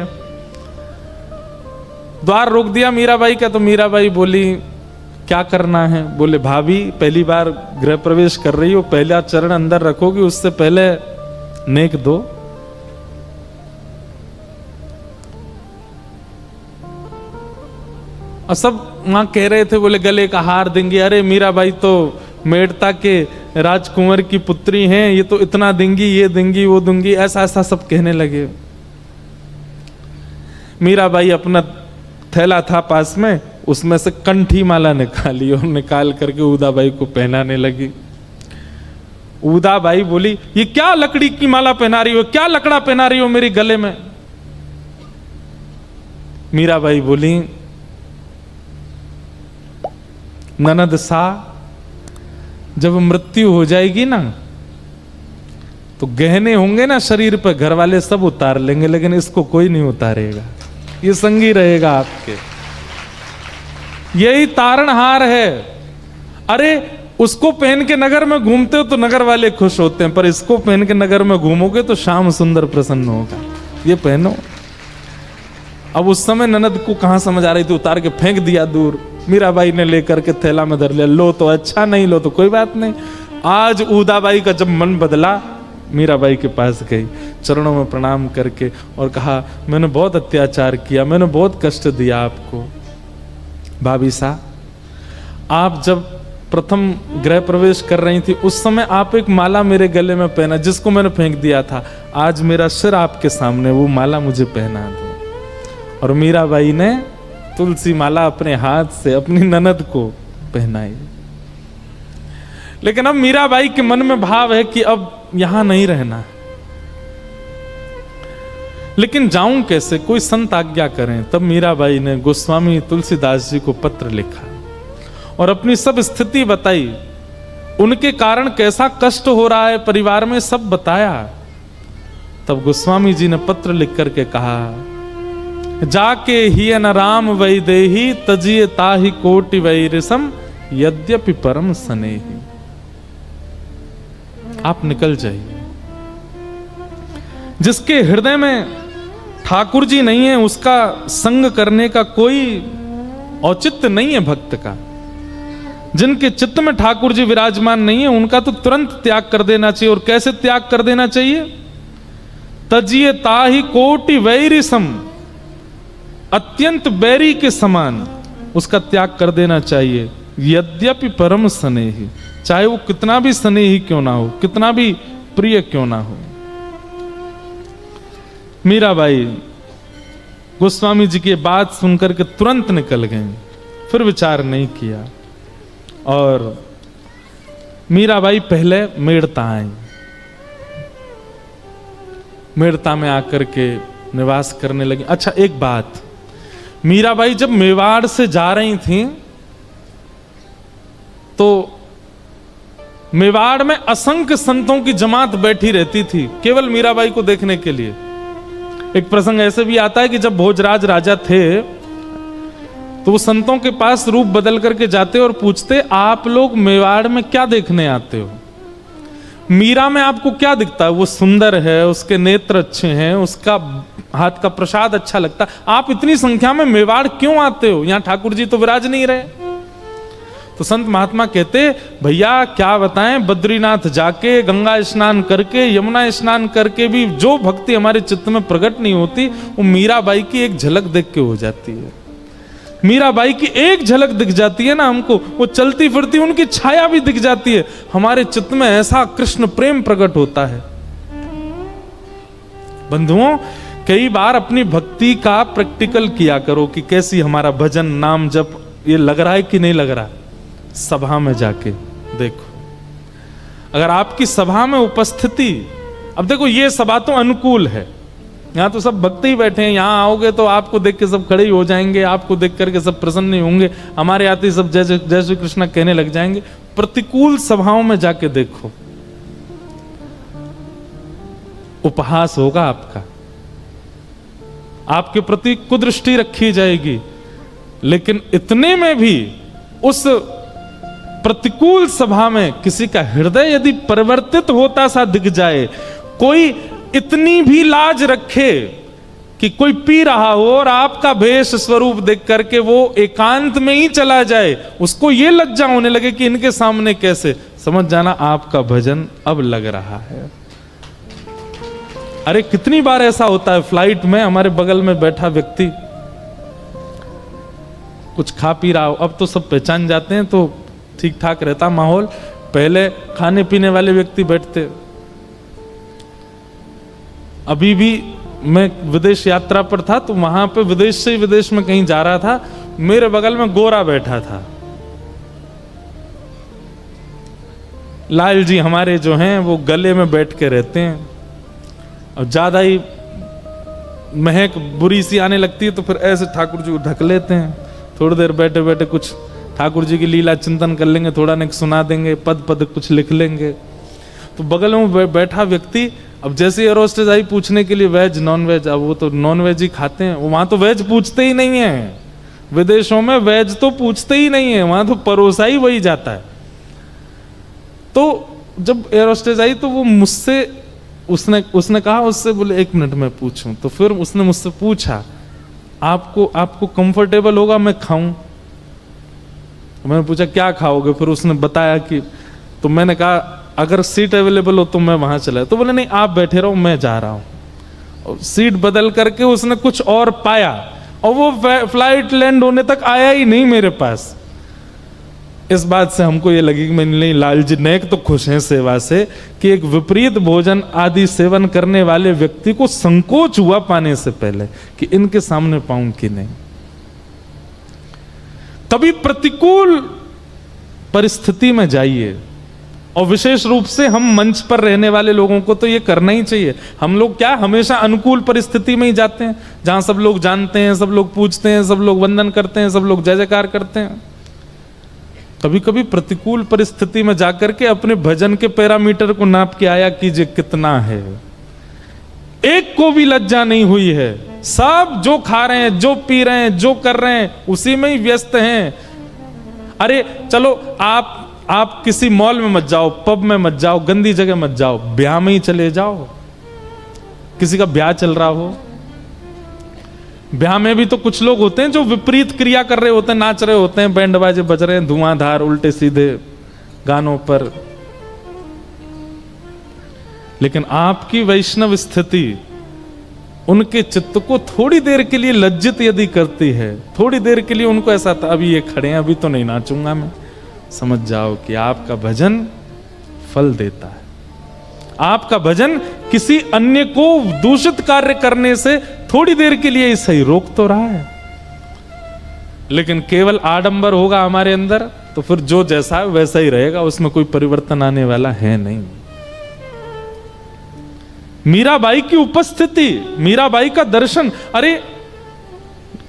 द्वार रोक दिया मीराबाई का, तो मीराबाई बोली क्या करना है? बोले भाभी पहली बार गृह प्रवेश कर रही हो, पहला चरण अंदर रखोगी, उससे पहले नेक दो। और सब वहां कह रहे थे, बोले गले का हार देंगे। अरे मीराबाई तो मेड़ता के राजकुंवर की पुत्री हैं, ये तो इतना देंगी, ये देंगी, वो दूंगी, ऐसा ऐसा सब कहने लगे। मीराबाई अपना थैला था पास में, उसमें से कंठी माला निकाली और निकाल करके उदाबाई को पहनाने लगी। उदाबाई बोली ये क्या लकड़ी की माला पहना रही हो, क्या लकड़ा पहना रही हो मेरे गले में? मीराबाई बोली ननद सा, जब मृत्यु हो जाएगी ना तो गहने होंगे ना शरीर पर, घर वाले सब उतार लेंगे, लेकिन इसको कोई नहीं उतारेगा, ये संगी रहेगा आपके। यही तारणहार है। अरे उसको पहन के नगर में घूमते हो तो नगर वाले खुश होते हैं, पर इसको पहन के नगर में घूमोगे तो श्याम सुंदर प्रसन्न होगा। ये पहनो। अब उस समय ननद को कहां समझ आ रही थी, उतार के फेंक दिया दूर। मीराबाई ने लेकर के थैला में धर लिया, लो तो अच्छा, नहीं लो तो कोई बात नहीं। आज उदाबाई का जब मन बदला, मीराबाई के पास गई, चरणों में प्रणाम करके और कहा मैंने बहुत अत्याचार किया, मैंने बहुत कष्ट दिया आपको। भाभी सा, आप जब प्रथम गृह प्रवेश कर रही थी उस समय आप एक माला मेरे गले में पहना, जिसको मैंने फेंक दिया था। आज मेरा सिर आपके सामने, वो माला मुझे पहना दो। और मीराबाई ने तुलसी माला अपने हाथ से अपनी ननद को पहनाई। लेकिन अब मीराबाई के मन में भाव है कि अब यहां नहीं रहना, लेकिन जाऊं कैसे, कोई संत आज्ञा करें। तब मीराबाई ने गोस्वामी तुलसीदास जी को पत्र लिखा और अपनी सब स्थिति बताई, उनके कारण कैसा कष्ट हो रहा है परिवार में, सब बताया। तब गोस्वामी जी ने पत्र लिख करके कहा, जाके ही न राम वै देही, तजिए ताहि कोटि वैरिसम, यद्यपि परम स्नेही। आप निकल जाइए। जिसके हृदय में ठाकुर जी नहीं है उसका संग करने का कोई औचित्य नहीं है भक्त का। जिनके चित्त में ठाकुर जी विराजमान नहीं है उनका तो तुरंत त्याग कर देना चाहिए। और कैसे त्याग कर देना चाहिए? तजिए ताहि कोटि वैरिसम, अत्यंत बैरी के समान उसका त्याग कर देना चाहिए। यद्यपि परम स्नेही, चाहे वो कितना भी स्नेही क्यों ना हो, कितना भी प्रिय क्यों ना हो। मीराबाई गोस्वामी जी की बात सुनकर के तुरंत निकल गए, फिर विचार नहीं किया। और मीराबाई पहले मेड़ता आई, मेड़ता में आकर के निवास करने लगी। अच्छा एक बात, मीराबाई जब मेवाड़ से जा रही थी तो मेवाड़ में असंख्य संतों की जमात बैठी रहती थी केवल मीराबाई को देखने के लिए। एक प्रसंग ऐसे भी आता है कि जब भोजराज राजा थे तो वो संतों के पास रूप बदल करके जाते और पूछते, आप लोग मेवाड़ में क्या देखने आते हो? मीरा में आपको क्या दिखता है? वो सुंदर है, उसके नेत्र अच्छे हैं, उसका हाथ का प्रसाद अच्छा लगता, आप इतनी संख्या में मेवाड़ क्यों आते हो? यहां ठाकुर जी तो विराज नहीं रहे। तो संत महात्मा कहते, भैया क्या बताएं, बद्रीनाथ जाके गंगा स्नान करके यमुना स्नान करके भी जो भक्ति हमारे चित्त में प्रकट नहीं होती, वो मीराबाई की एक झलक देख के हो जाती है। मीराबाई की एक झलक दिख जाती है ना हमको, वो चलती फिरती उनकी छाया भी दिख जाती है, हमारे चित्त में ऐसा कृष्ण प्रेम प्रकट होता है। बंधुओं, कई बार अपनी भक्ति का प्रैक्टिकल किया करो कि कैसी हमारा भजन नाम जप ये लग रहा है कि नहीं लग रहा? सभा में जाके देखो, अगर आपकी सभा में उपस्थिति, अब देखो ये सभा तो अनुकूल है, यहाँ तो सब भक्त ही बैठे हैं, यहाँ आओगे तो आपको देख के सब खड़े ही हो जाएंगे, आपको देख करके सब प्रसन्न ही होंगे, हमारे आते ही सब जय जय श्री कृष्ण कहने लग जाएंगे। प्रतिकूल सभाओं में जाके देखो, उपहास होगा आपका, आपके प्रति कुदृष्टि रखी जाएगी। लेकिन इतने में भी उस प्रतिकूल सभा में किसी का हृदय यदि परिवर्तित होता सा दिख जाए, कोई इतनी भी लाज रखे कि कोई पी रहा हो और आपका भेष स्वरूप देख करके वो एकांत में ही चला जाए, उसको ये लज्जा होने लगे कि इनके सामने कैसे, समझ जाना आपका भजन अब लग रहा है। अरे कितनी बार ऐसा होता है, फ्लाइट में हमारे बगल में बैठा व्यक्ति कुछ खा पी रहा हो, अब तो सब पहचान जाते हैं तो ठीक ठाक रहता माहौल, पहले खाने पीने वाले व्यक्ति बैठते। अभी भी मैं विदेश यात्रा पर था तो वहां पे विदेश से विदेश में कहीं जा रहा था, मेरे बगल में गोरा बैठा था। लाल जी हमारे जो हैं वो गले में बैठ के रहते हैं, और ज्यादा ही महक बुरी सी आने लगती है तो फिर ऐसे ठाकुर जी को ढक लेते हैं, थोड़ी देर बैठे बैठे कुछ ठाकुर जी की लीला चिंतन कर लेंगे, थोड़ा नेक सुना देंगे, पद पद कुछ लिख लेंगे। तो बगल में बैठा व्यक्ति अब जैसे एयर होस्टेस आई पूछने के लिए वेज नॉन वेज, अब वो तो नॉन वेज ही खाते हैं, वहां तो वेज पूछते ही नहीं है, विदेशों में वेज तो पूछते ही नहीं है, वहां तो परोसा ही वही जाता है। तो जब एयर होस्टेस आई तो वो मुझसे उसने कहा उससे, बोले 1 मिनट में पूछूं, तो फिर उसने मुझसे पूछा आपको कंफर्टेबल होगा मैं खाऊं? मैंने पूछा क्या खाओगे, फिर उसने बताया कि, तो मैंने कहा अगर सीट अवेलेबल हो तो मैं वहां चला, तो बोले नहीं आप बैठे रहो मैं जा रहा हूं। सीट बदल करके उसने कुछ और पाया और वो फ्लाइट लैंड होने तक आया ही नहीं मेरे पास। इस बात से हमको ये लगी कि मैंने नहीं, लाल जी नेक तो खुश हैं सेवा से कि एक विपरीत भोजन आदि सेवन करने वाले व्यक्ति को संकोच हुआ पाने से पहले कि इनके सामने पाऊं कि नहीं। कभी प्रतिकूल परिस्थिति में जाइए, और विशेष रूप से हम मंच पर रहने वाले लोगों को तो ये करना ही चाहिए। हम लोग क्या हमेशा अनुकूल परिस्थिति में ही जाते हैं, जहां सब लोग जानते हैं, सब लोग पूछते हैं, सब लोग वंदन करते हैं, सब लोग जय जयकार करते हैं। कभी कभी प्रतिकूल परिस्थिति में जाकर के अपने भजन के पैरामीटर को नाप के आया कीजिए कितना है। एक को भी लज्जा नहीं हुई है, सब जो खा रहे हैं, जो पी रहे हैं, जो कर रहे हैं उसी में ही व्यस्त हैं। अरे चलो आप किसी मॉल में मत जाओ, पब में मत जाओ, गंदी जगह मत जाओ, ब्याह में ही चले जाओ। किसी का ब्याह चल रहा हो, ब्याह में भी तो कुछ लोग होते हैं जो विपरीत क्रिया कर रहे होते हैं, नाच रहे होते हैं, बैंड बाजे बज रहे हैं, धुआंधार उल्टे सीधे गानों पर। लेकिन आपकी वैष्णव स्थिति उनके चित्त को थोड़ी देर के लिए लज्जित यदि करती है, थोड़ी देर के लिए उनको ऐसा था अभी ये खड़े हैं, अभी तो नहीं नाचूंगा मैं, समझ जाओ कि आपका भजन फल देता है। आपका भजन किसी अन्य को दूषित कार्य करने से थोड़ी देर के लिए सही रोक तो रहा है, लेकिन केवल आडंबर होगा हमारे अंदर तो फिर जो जैसा है वैसा ही रहेगा, उसमें कोई परिवर्तन आने वाला है नहीं। मीराबाई की उपस्थिति, मीराबाई का दर्शन, अरे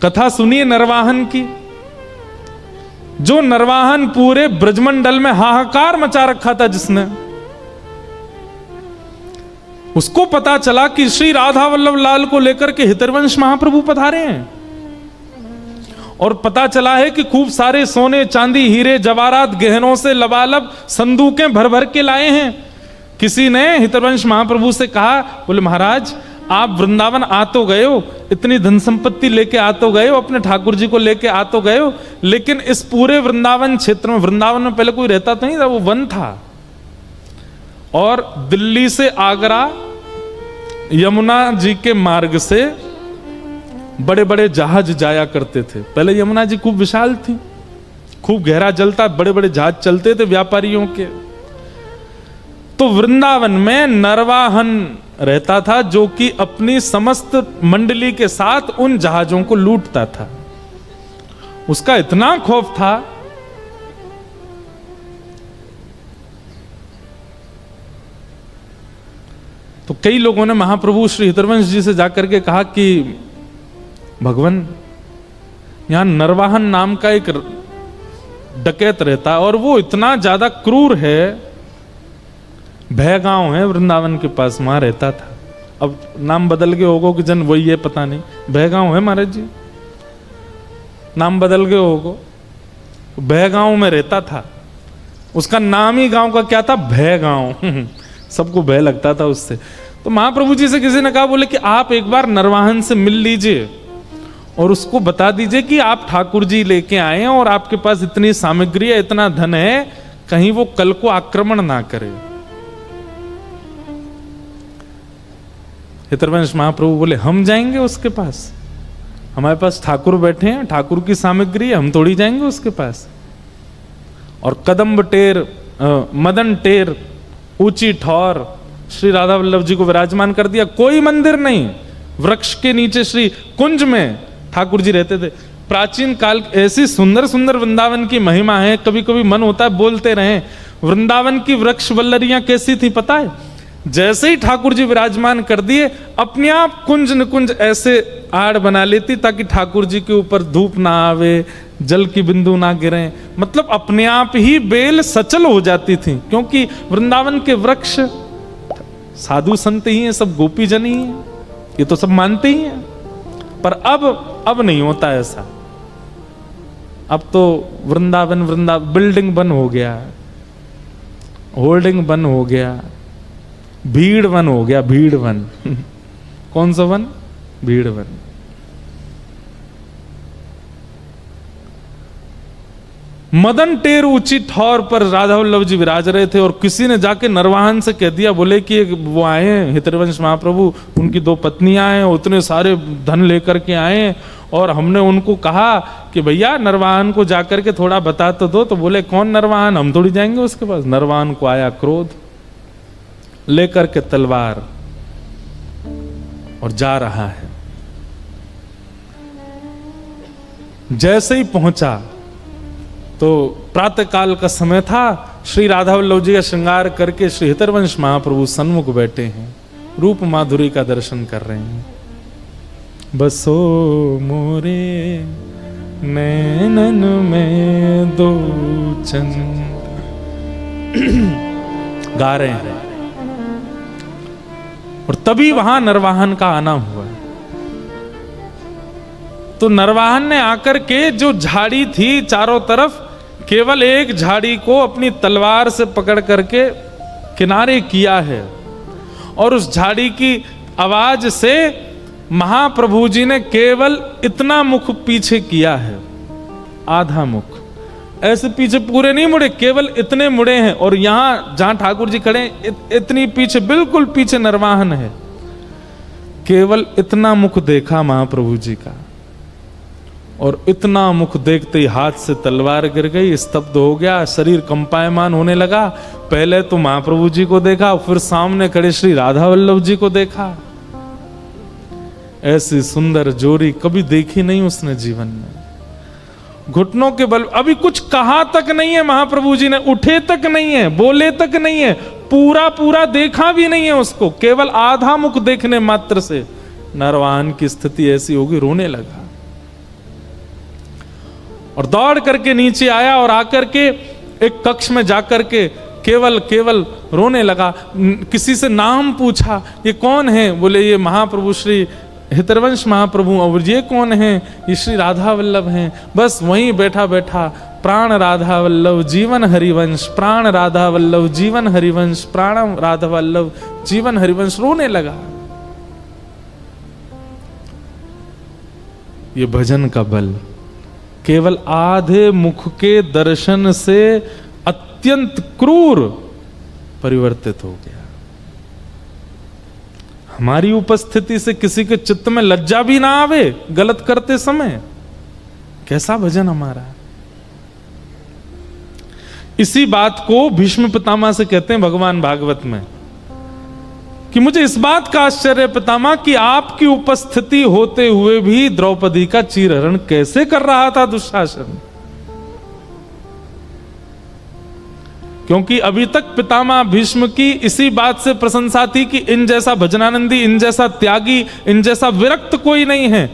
कथा सुनिए नरवाहन की। जो नरवाहन पूरे ब्रजमंडल में हाहाकार मचा रखा था जिसने, उसको पता चला कि श्री राधा वल्लभ लाल को लेकर के हितरवंश महाप्रभु पधारे हैं, और पता चला है कि खूब सारे सोने चांदी हीरे जवाहरात गहनों से लबालब संदूकें भर भर के लाए हैं। किसी ने हितरवंश महाप्रभु से कहा, बोले महाराज आप वृंदावन आ तो गए हो, इतनी धन संपत्ति लेके आ तो गए हो, अपने ठाकुर जी को लेके आ तो गए हो, लेकिन इस पूरे वृंदावन क्षेत्र में, वृंदावन में पहले कोई रहता तो नहीं था, वो वन था, और दिल्ली से आगरा यमुना जी के मार्ग से बड़े बड़े जहाज जाया करते थे। पहले यमुना जी खूब विशाल थी, खूब गहरा जल था, बड़े बड़े जहाज चलते थे व्यापारियों के। तो वृंदावन में नरवाहन रहता था जो कि अपनी समस्त मंडली के साथ उन जहाजों को लूटता था। उसका इतना खौफ था। तो कई लोगों ने महाप्रभु श्री हितरवंश जी से जाकर के कहा कि भगवान, यहां नरवाहन नाम का एक डकैत रहता है और वो इतना ज्यादा क्रूर है। भय गांव है वृंदावन के पास, वहां रहता था। अब नाम बदल गए होगो कि जन वही है, पता नहीं। भय गांव है महाराज जी, नाम बदल गए होगो। भय गांव में रहता था। उसका नाम ही गांव का क्या था? भय गांव। सबको भय लगता था उससे। तो महाप्रभु जी से किसी ने कहा, बोले कि आप एक बार नरवाहन से मिल लीजिए और उसको बता दीजिए कि आप ठाकुर जी लेके आए हैं और आपके पास इतनी सामग्री है, इतना धन है, कहीं वो कल को आक्रमण ना करे। हितरवंश महाप्रभु बोले, हम जाएंगे उसके पास? हमारे पास ठाकुर बैठे हैं, ठाकुर की सामग्री है, हम थोड़ी जाएंगे उसके पास। और कदम्ब टेर, मदन टेर, ऊंची ठौर श्री राधा वल्लभ जी को विराजमान कर दिया। कोई मंदिर नहीं, वृक्ष के नीचे श्री कुंज में ठाकुर जी रहते थे। प्राचीन काल ऐसी सुंदर सुंदर वृंदावन की महिमा है, कभी कभी मन होता है बोलते रहें। वृंदावन की वृक्ष वल्लरियां कैसी थी पता है? जैसे ही ठाकुर जी विराजमान कर दिए, अपने आप कुंज निकुंज ऐसे आड़ बना लेती ताकि ठाकुर जी के ऊपर धूप ना आवे, जल की बिंदु ना गिरे। मतलब अपने आप ही बेल सचल हो जाती थी, क्योंकि वृंदावन के वृक्ष साधु संत ही हैं, सब गोपी जन ही हैं, ये तो सब मानते ही हैं। पर अब नहीं होता ऐसा। अब तो वृंदावन बिल्डिंग बन हो गया, होल्डिंग बन हो गया, भीड़ वन हो गया, भीड़ वन। कौन सा वन? भीड़ वन। मदन टेर ऊंची ठौर पर राधा वल्लभ जी विराज रहे थे और किसी ने जाके नरवाहन से कह दिया, बोले कि वो आए हैं हितरवंश महाप्रभु, उनकी 2 पत्नियां हैं, उतने सारे धन लेकर के आए हैं और हमने उनको कहा कि भैया नरवाहन को जाकर के थोड़ा बता तो दो। तो बोले कौन नरवाहन, हम थोड़ी जाएंगे उसके पास। नरवाहन को आया क्रोध, लेकर के तलवार और जा रहा है। जैसे ही पहुंचा तो प्रातः काल का समय था, श्री राधा वल्लभ जी का श्रृंगार करके श्री हितरवंश महाप्रभु सन्मुख बैठे हैं, रूप माधुरी का दर्शन कर रहे हैं। बसो मोरे नैनन में 2 चंद, गा रहे हैं। और तभी वहां नरवाहन का आना हुआ। तो नरवाहन ने आकर के जो झाड़ी थी चारों तरफ, केवल एक झाड़ी को अपनी तलवार से पकड़ करके किनारे किया है और उस झाड़ी की आवाज से महाप्रभु जी ने केवल इतना मुख पीछे किया है, आधा मुख, ऐसे पीछे पूरे नहीं मुड़े, केवल इतने मुड़े हैं। और यहां जहां ठाकुर जी खड़े इतनी पीछे, बिल्कुल पीछे नरवाहन है, केवल इतना मुख देखा महाप्रभु जी का। और इतना मुख देखते ही हाथ से तलवार गिर गई, स्तब्ध हो गया, शरीर कंपायमान होने लगा। पहले तो महाप्रभु जी को देखा, फिर सामने खड़े श्री राधा वल्लभ जी को देखा। ऐसी सुंदर जोड़ी कभी देखी नहीं उसने जीवन में। घुटनों के बल, अभी कुछ कहा तक नहीं है महाप्रभु जी ने, उठे तक नहीं है, बोले तक नहीं है, पूरा देखा भी नहीं है उसको, केवल आधा मुख देखने मात्र से नरवाहन की स्थिति ऐसी होगी, रोने लगा और दौड़ करके नीचे आया और आकर के एक कक्ष में जाकर के केवल रोने लगा। किसी से नाम पूछा, ये कौन है? बोले ये महाप्रभु श्री हितरवंश महाप्रभु। और ये कौन है? ये श्री राधा वल्लभ हैं। बस वहीं बैठा बैठा प्राण राधा वल्लभ जीवन हरिवंश, प्राण राधा वल्लभ जीवन हरिवंश, प्राण राधा वल्लभ जीवन हरिवंश, रोने लगा। ये भजन का बल केवल आधे मुख के दर्शन से अत्यंत क्रूर परिवर्तित हो गया। हमारी उपस्थिति से किसी के चित्त में लज्जा भी ना आवे गलत करते समय, कैसा भजन हमारा। इसी बात को भीष्म पितामह से कहते हैं भगवान भागवत में कि मुझे इस बात का आश्चर्य पितामह कि आपकी उपस्थिति होते हुए भी द्रौपदी का चीरहरण कैसे कर रहा था दुशासन। क्योंकि अभी तक पितामह भीष्म की इसी बात से प्रशंसा थी कि इन जैसा भजनानंदी, इन जैसा त्यागी, इन जैसा विरक्त कोई नहीं है।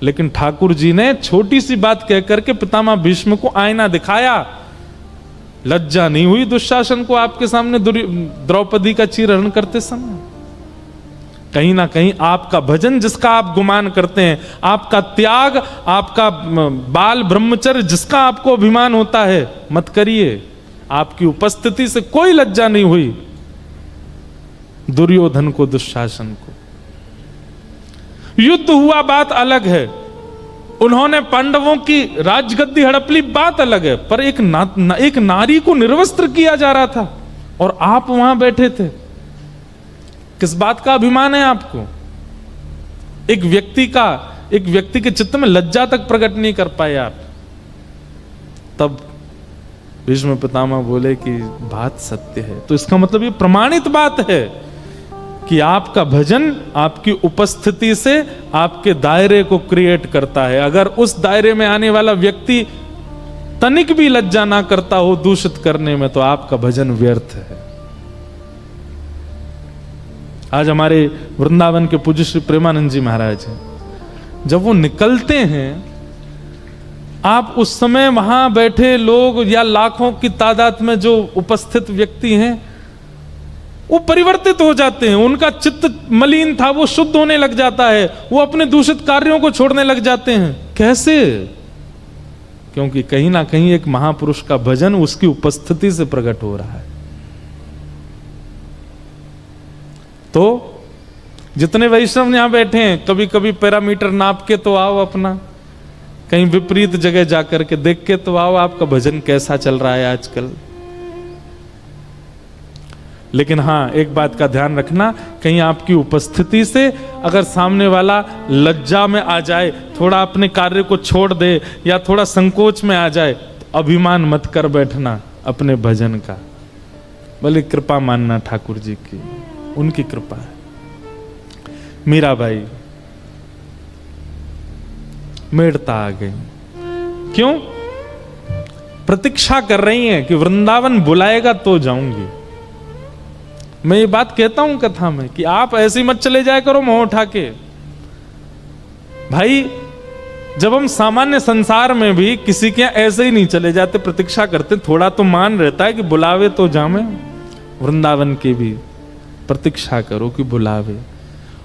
लेकिन ठाकुर जी ने छोटी सी बात कहकर के पितामह भीष्म को आईना दिखाया। लज्जा नहीं हुई दुशासन को आपके सामने द्रौपदी का चीरहरण करते समय? कहीं ना कहीं आपका भजन जिसका आप गुमान करते हैं, आपका त्याग, आपका बाल ब्रह्मचर्य जिसका आपको अभिमान होता है, मत करिए। आपकी उपस्थिति से कोई लज्जा नहीं हुई दुर्योधन को, दुशासन को। युद्ध हुआ बात अलग है, उन्होंने पांडवों की राजगद्दी हड़प ली बात अलग है, पर एक नारी को निर्वस्त्र किया जा रहा था और आप वहां बैठे थे। किस बात का अभिमान है आपको? एक व्यक्ति के चित्त में लज्जा तक प्रकट नहीं कर पाए आप। तब भीष्म पितामह बोले कि बात सत्य है। तो इसका मतलब ये प्रमाणित बात है कि आपका भजन आपकी उपस्थिति से आपके दायरे को क्रिएट करता है। अगर उस दायरे में आने वाला व्यक्ति तनिक भी लज्जा ना करता हो दूषित करने में, तो आपका भजन व्यर्थ है। आज हमारे वृंदावन के पूज्य श्री प्रेमानंद जी महाराज हैं, जब वो निकलते हैं, आप उस समय वहां बैठे लोग या लाखों की तादाद में जो उपस्थित व्यक्ति हैं, वो परिवर्तित हो जाते हैं। उनका चित्त मलिन था, वो शुद्ध होने लग जाता है, वो अपने दूषित कार्यों को छोड़ने लग जाते हैं। कैसे? क्योंकि कहीं ना कहीं एक महापुरुष का भजन उसकी उपस्थिति से प्रकट हो रहा है। तो जितने वैष्णव यहां बैठे हैं, कभी कभी पैरामीटर नाप के तो आओ, अपना कहीं विपरीत जगह जाकर के देख के तो आओ आपका भजन कैसा चल रहा है आजकल। लेकिन हां, एक बात का ध्यान रखना, कहीं आपकी उपस्थिति से अगर सामने वाला लज्जा में आ जाए, थोड़ा अपने कार्य को छोड़ दे या थोड़ा संकोच में आ जाए, तो अभिमान मत कर बैठना अपने भजन का। भले कृपा मानना ठाकुर जी की, उनकी कृपा है। मीराबाई मेड़ता आ गई। क्यों? प्रतीक्षा कर रही हैं कि वृंदावन बुलाएगा तो जाऊंगी। मैं ये बात कहता हूं कथा में कि आप ऐसे मत चले जाया करो मोह उठा के। भाई, जब हम सामान्य संसार में भी किसी के ऐसे ही नहीं चले जाते, प्रतीक्षा करते, थोड़ा तो मान रहता है कि बुलावे तो जामे। वृंदावन की भी प्रतीक्षा करो कि बुलावे,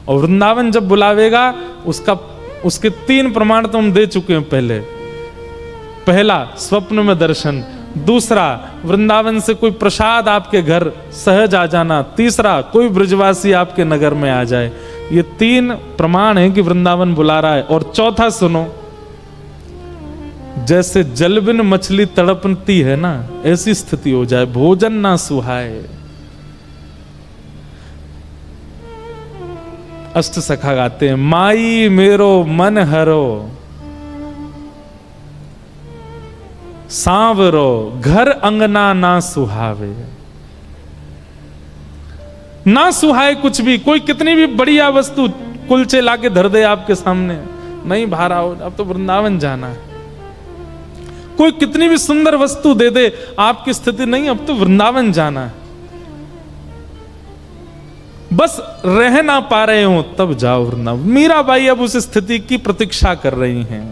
और वृंदावन जब बुलावेगा उसके 3 प्रमाण तो हम दे चुके हैं पहले। पहला, स्वप्न में दर्शन। दूसरा, वृंदावन से कोई प्रसाद आपके घर सहज आ जाना। तीसरा, कोई ब्रजवासी आपके नगर में आ जाए। ये 3 प्रमाण है कि वृंदावन बुला रहा है। और चौथा सुनो, जैसे जल बिन मछली तड़पती है ना, ऐसी स्थिति हो जाए, भोजन ना सुहाए। अष्ट सखा गाते हैं, माई मेरो मन हरो, सांवरो घर अंगना ना सुहावे। ना सुहाए कुछ भी, कोई कितनी भी बढ़िया वस्तु कुलचे लाके धर दे आपके सामने, नहीं भा रहा हो, अब तो वृंदावन जाना है। कोई कितनी भी सुंदर वस्तु दे दे, आपकी स्थिति नहीं, अब तो वृंदावन जाना है। बस रह ना पा रहे हो तब जाओ वृंदावन। मीराबाई अब उस स्थिति की प्रतीक्षा कर रही हैं।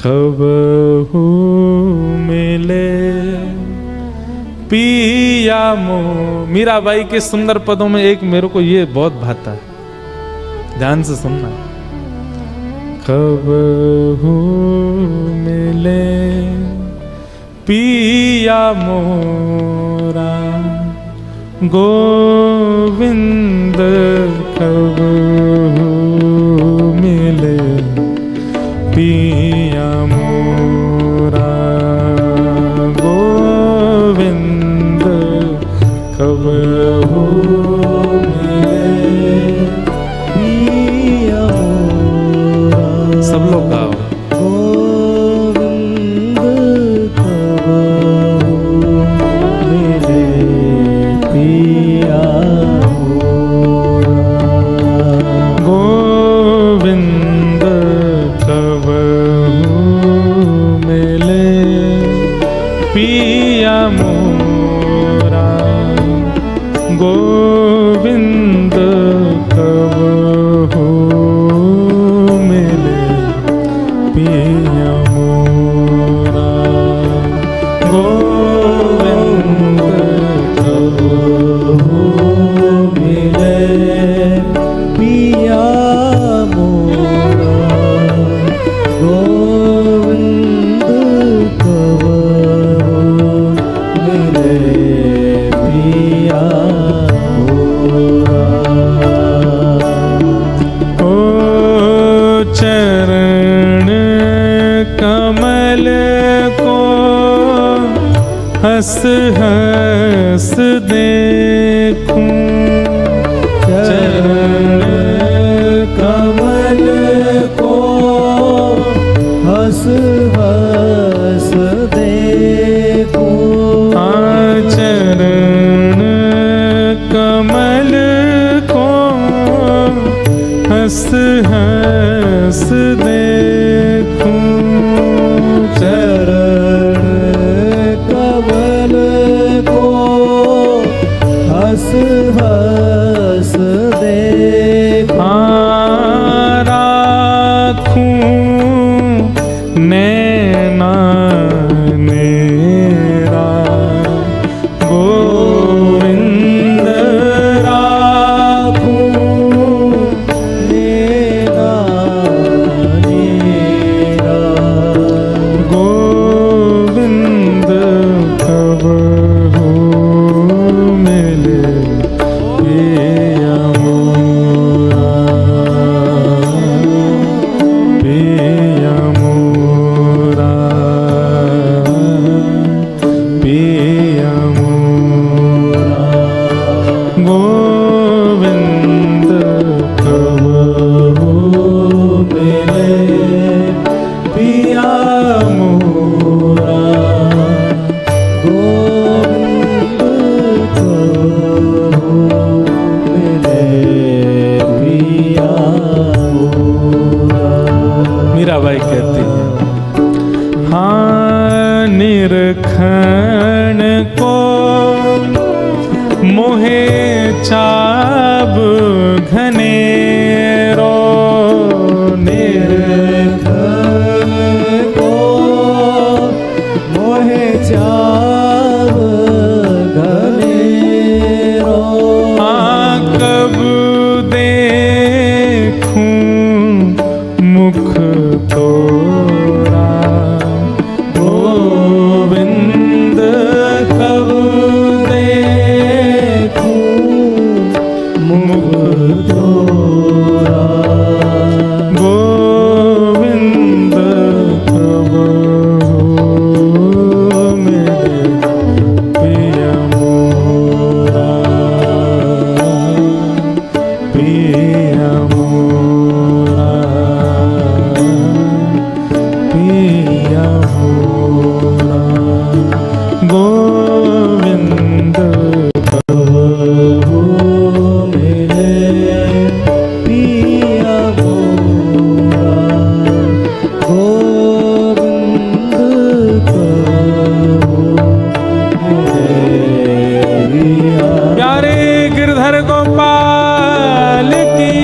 कब हो मिले पिया मो। मीराबाई के सुंदर पदों में एक मेरे को ये बहुत भाता है, ध्यान से सुनना। कब हो मिले पिया मोरा गोविंद, कब मिले पिया मोरा गोविंद, कब मिले पिया मोरा। सब लोग गाओ। गोविंद कब मिले पिया हंस हंस देखूं चरण कमल को हंस हंस देखूं चरण कमल को हंस हंस देखूं चरण कमल को हंस हंस देखूं राखूं नैना मेरा गोविंद राखूं नैना मेरा गोविंद कब हो मिले पिया मोरा पिया मोरा पिया मोरा गोविंद कब हो मिले पिया मोरा गोविंद कहो मिले पिया मोरा। मीराबाई कहती है हाँ निरखण को मोहे चाब घनेरो निरखण को मोहे चाव घनेरो कब देखूं मुख तोरा गोविंद कब देखूं मुख तोरा गोविंद कब हो मिले पिया मोरा पिया मोरा पिया मोरा गोविंद कब हो मिले पिया मोरा गोविंद कहो मिले पिया। प्यारे गिरधर गोपाल की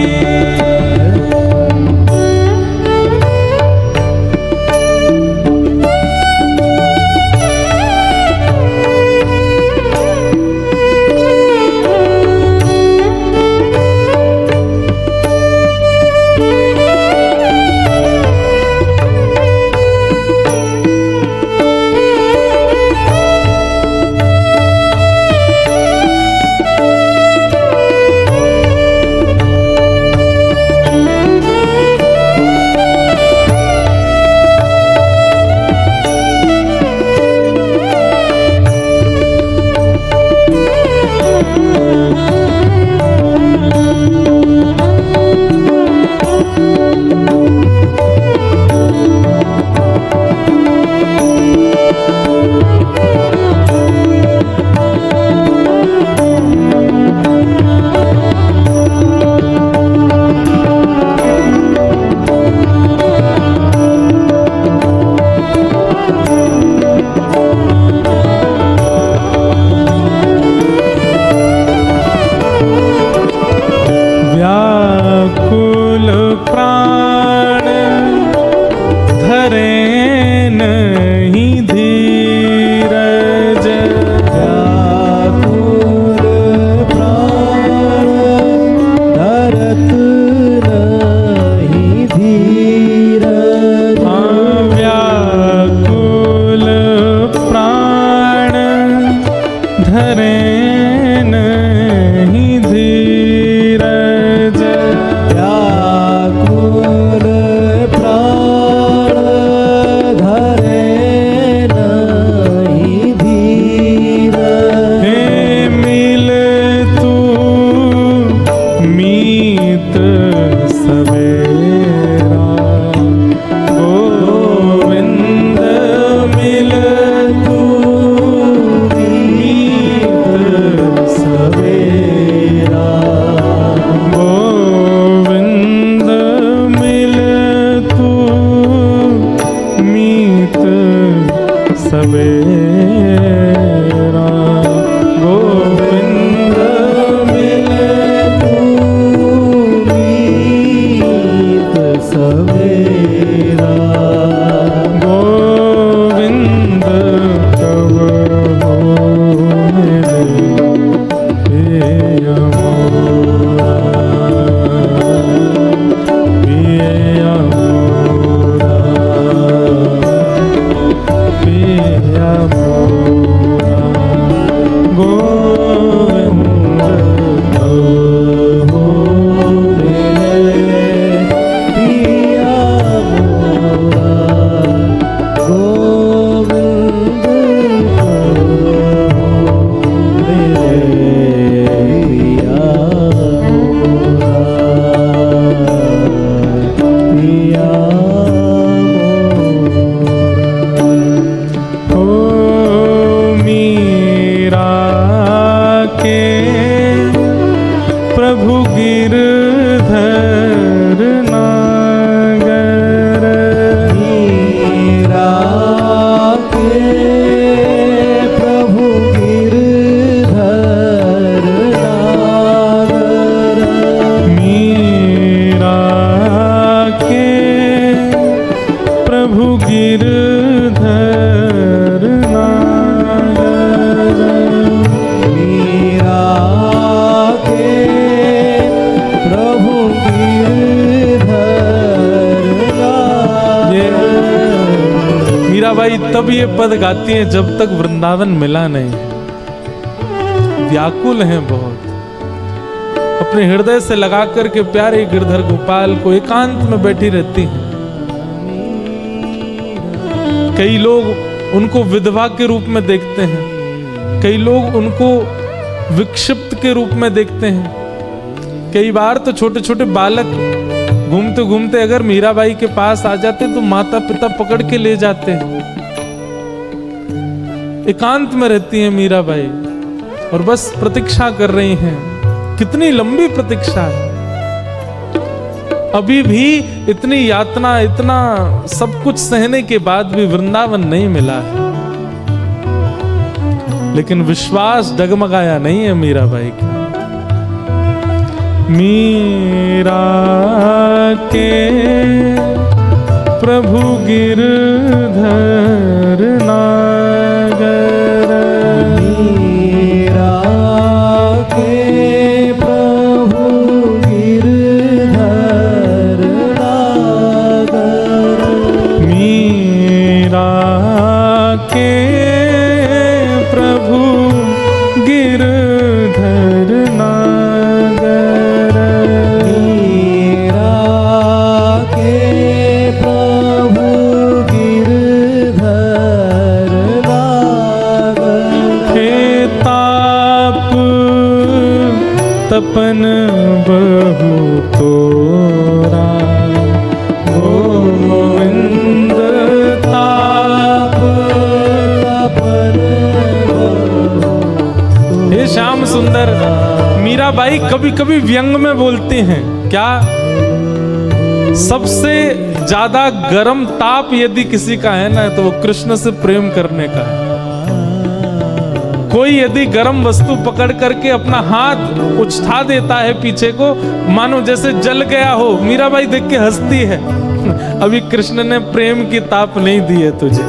ये पद गाती हैं जब तक वृंदावन मिला नहीं है। व्याकुल हैं बहुत, अपने हृदय से लगा करके प्यारे गिरधर गोपाल को एकांत में बैठी रहती हैं। कई लोग उनको विधवा के रूप में देखते हैं, कई लोग उनको विक्षिप्त के रूप में देखते हैं। कई बार तो छोटे छोटे बालक घूमते घूमते अगर मीराबाई के पास आ जाते तो माता पिता पकड़ के ले जाते हैं। एकांत में रहती हैं मीराबाई और बस प्रतीक्षा कर रही हैं। कितनी लंबी प्रतीक्षा है, अभी भी इतनी यातना, इतना सब कुछ सहने के बाद भी वृंदावन नहीं मिला है। लेकिन विश्वास डगमगाया नहीं है मीराबाई का। मीरा के प्रभु गिरधर नागर, मीरा के प्रभु गिरधर नागर, मीरा के प्रभु गिरधर नागर, मीरा के प्रभु गिरधर नागर, हे ताप तपन बहु तोरा, गोविंद ताप तपन हे श्याम सुंदर। मीराबाई कभी कभी व्यंग में बोलती हैं क्या, सबसे ज्यादा गर्म ताप यदि किसी का है ना तो वो कृष्ण से प्रेम करने का है। कोई यदि गर्म वस्तु पकड़ करके अपना हाथ उछता देता है पीछे को, मानो जैसे जल गया हो, मीराबाई देख के हंसती है। अभी कृष्ण ने प्रेम की ताप नहीं दी है तुझे,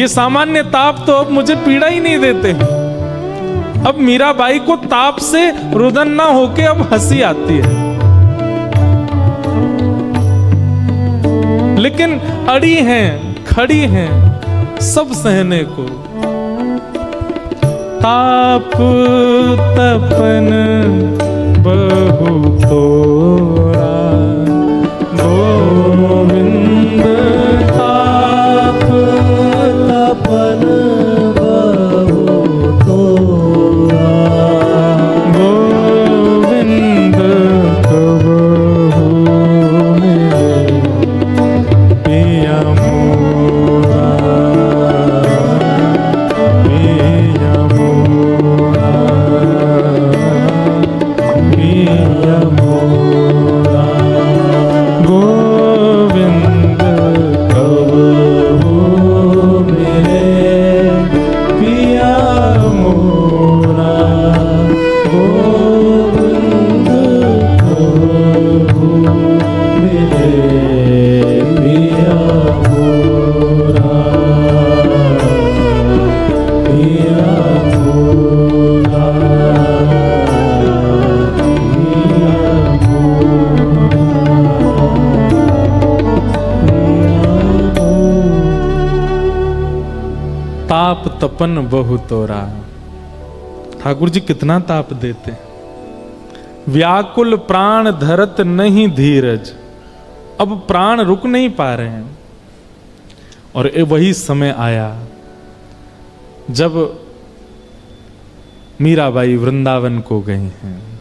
ये सामान्य ताप तो अब मुझे पीड़ा ही नहीं देते। अब मीराबाई को ताप से रुदन ना होके अब हंसी आती है। लेकिन अड़ी हैं, खड़ी हैं सब सहने को। ताप तपन बहु तोरा, गोविंद ताप तपन बहु तोरा, गोविंद कबहु मिले पिया मोरा, पिया मोरा, पिया मोरा, गोविंद कबहु मिले पिया मोरा, गोविंद कबहु मिले पिया मोरा, पिया मोरा, ताप तपन बहु तोरा। ठाकुर जी कितना ताप देते। व्याकुल प्राण धरत नहीं धीरज, अब प्राण रुक नहीं पा रहे हैं। और वही समय आया जब मीराबाई वृंदावन को गई हैं।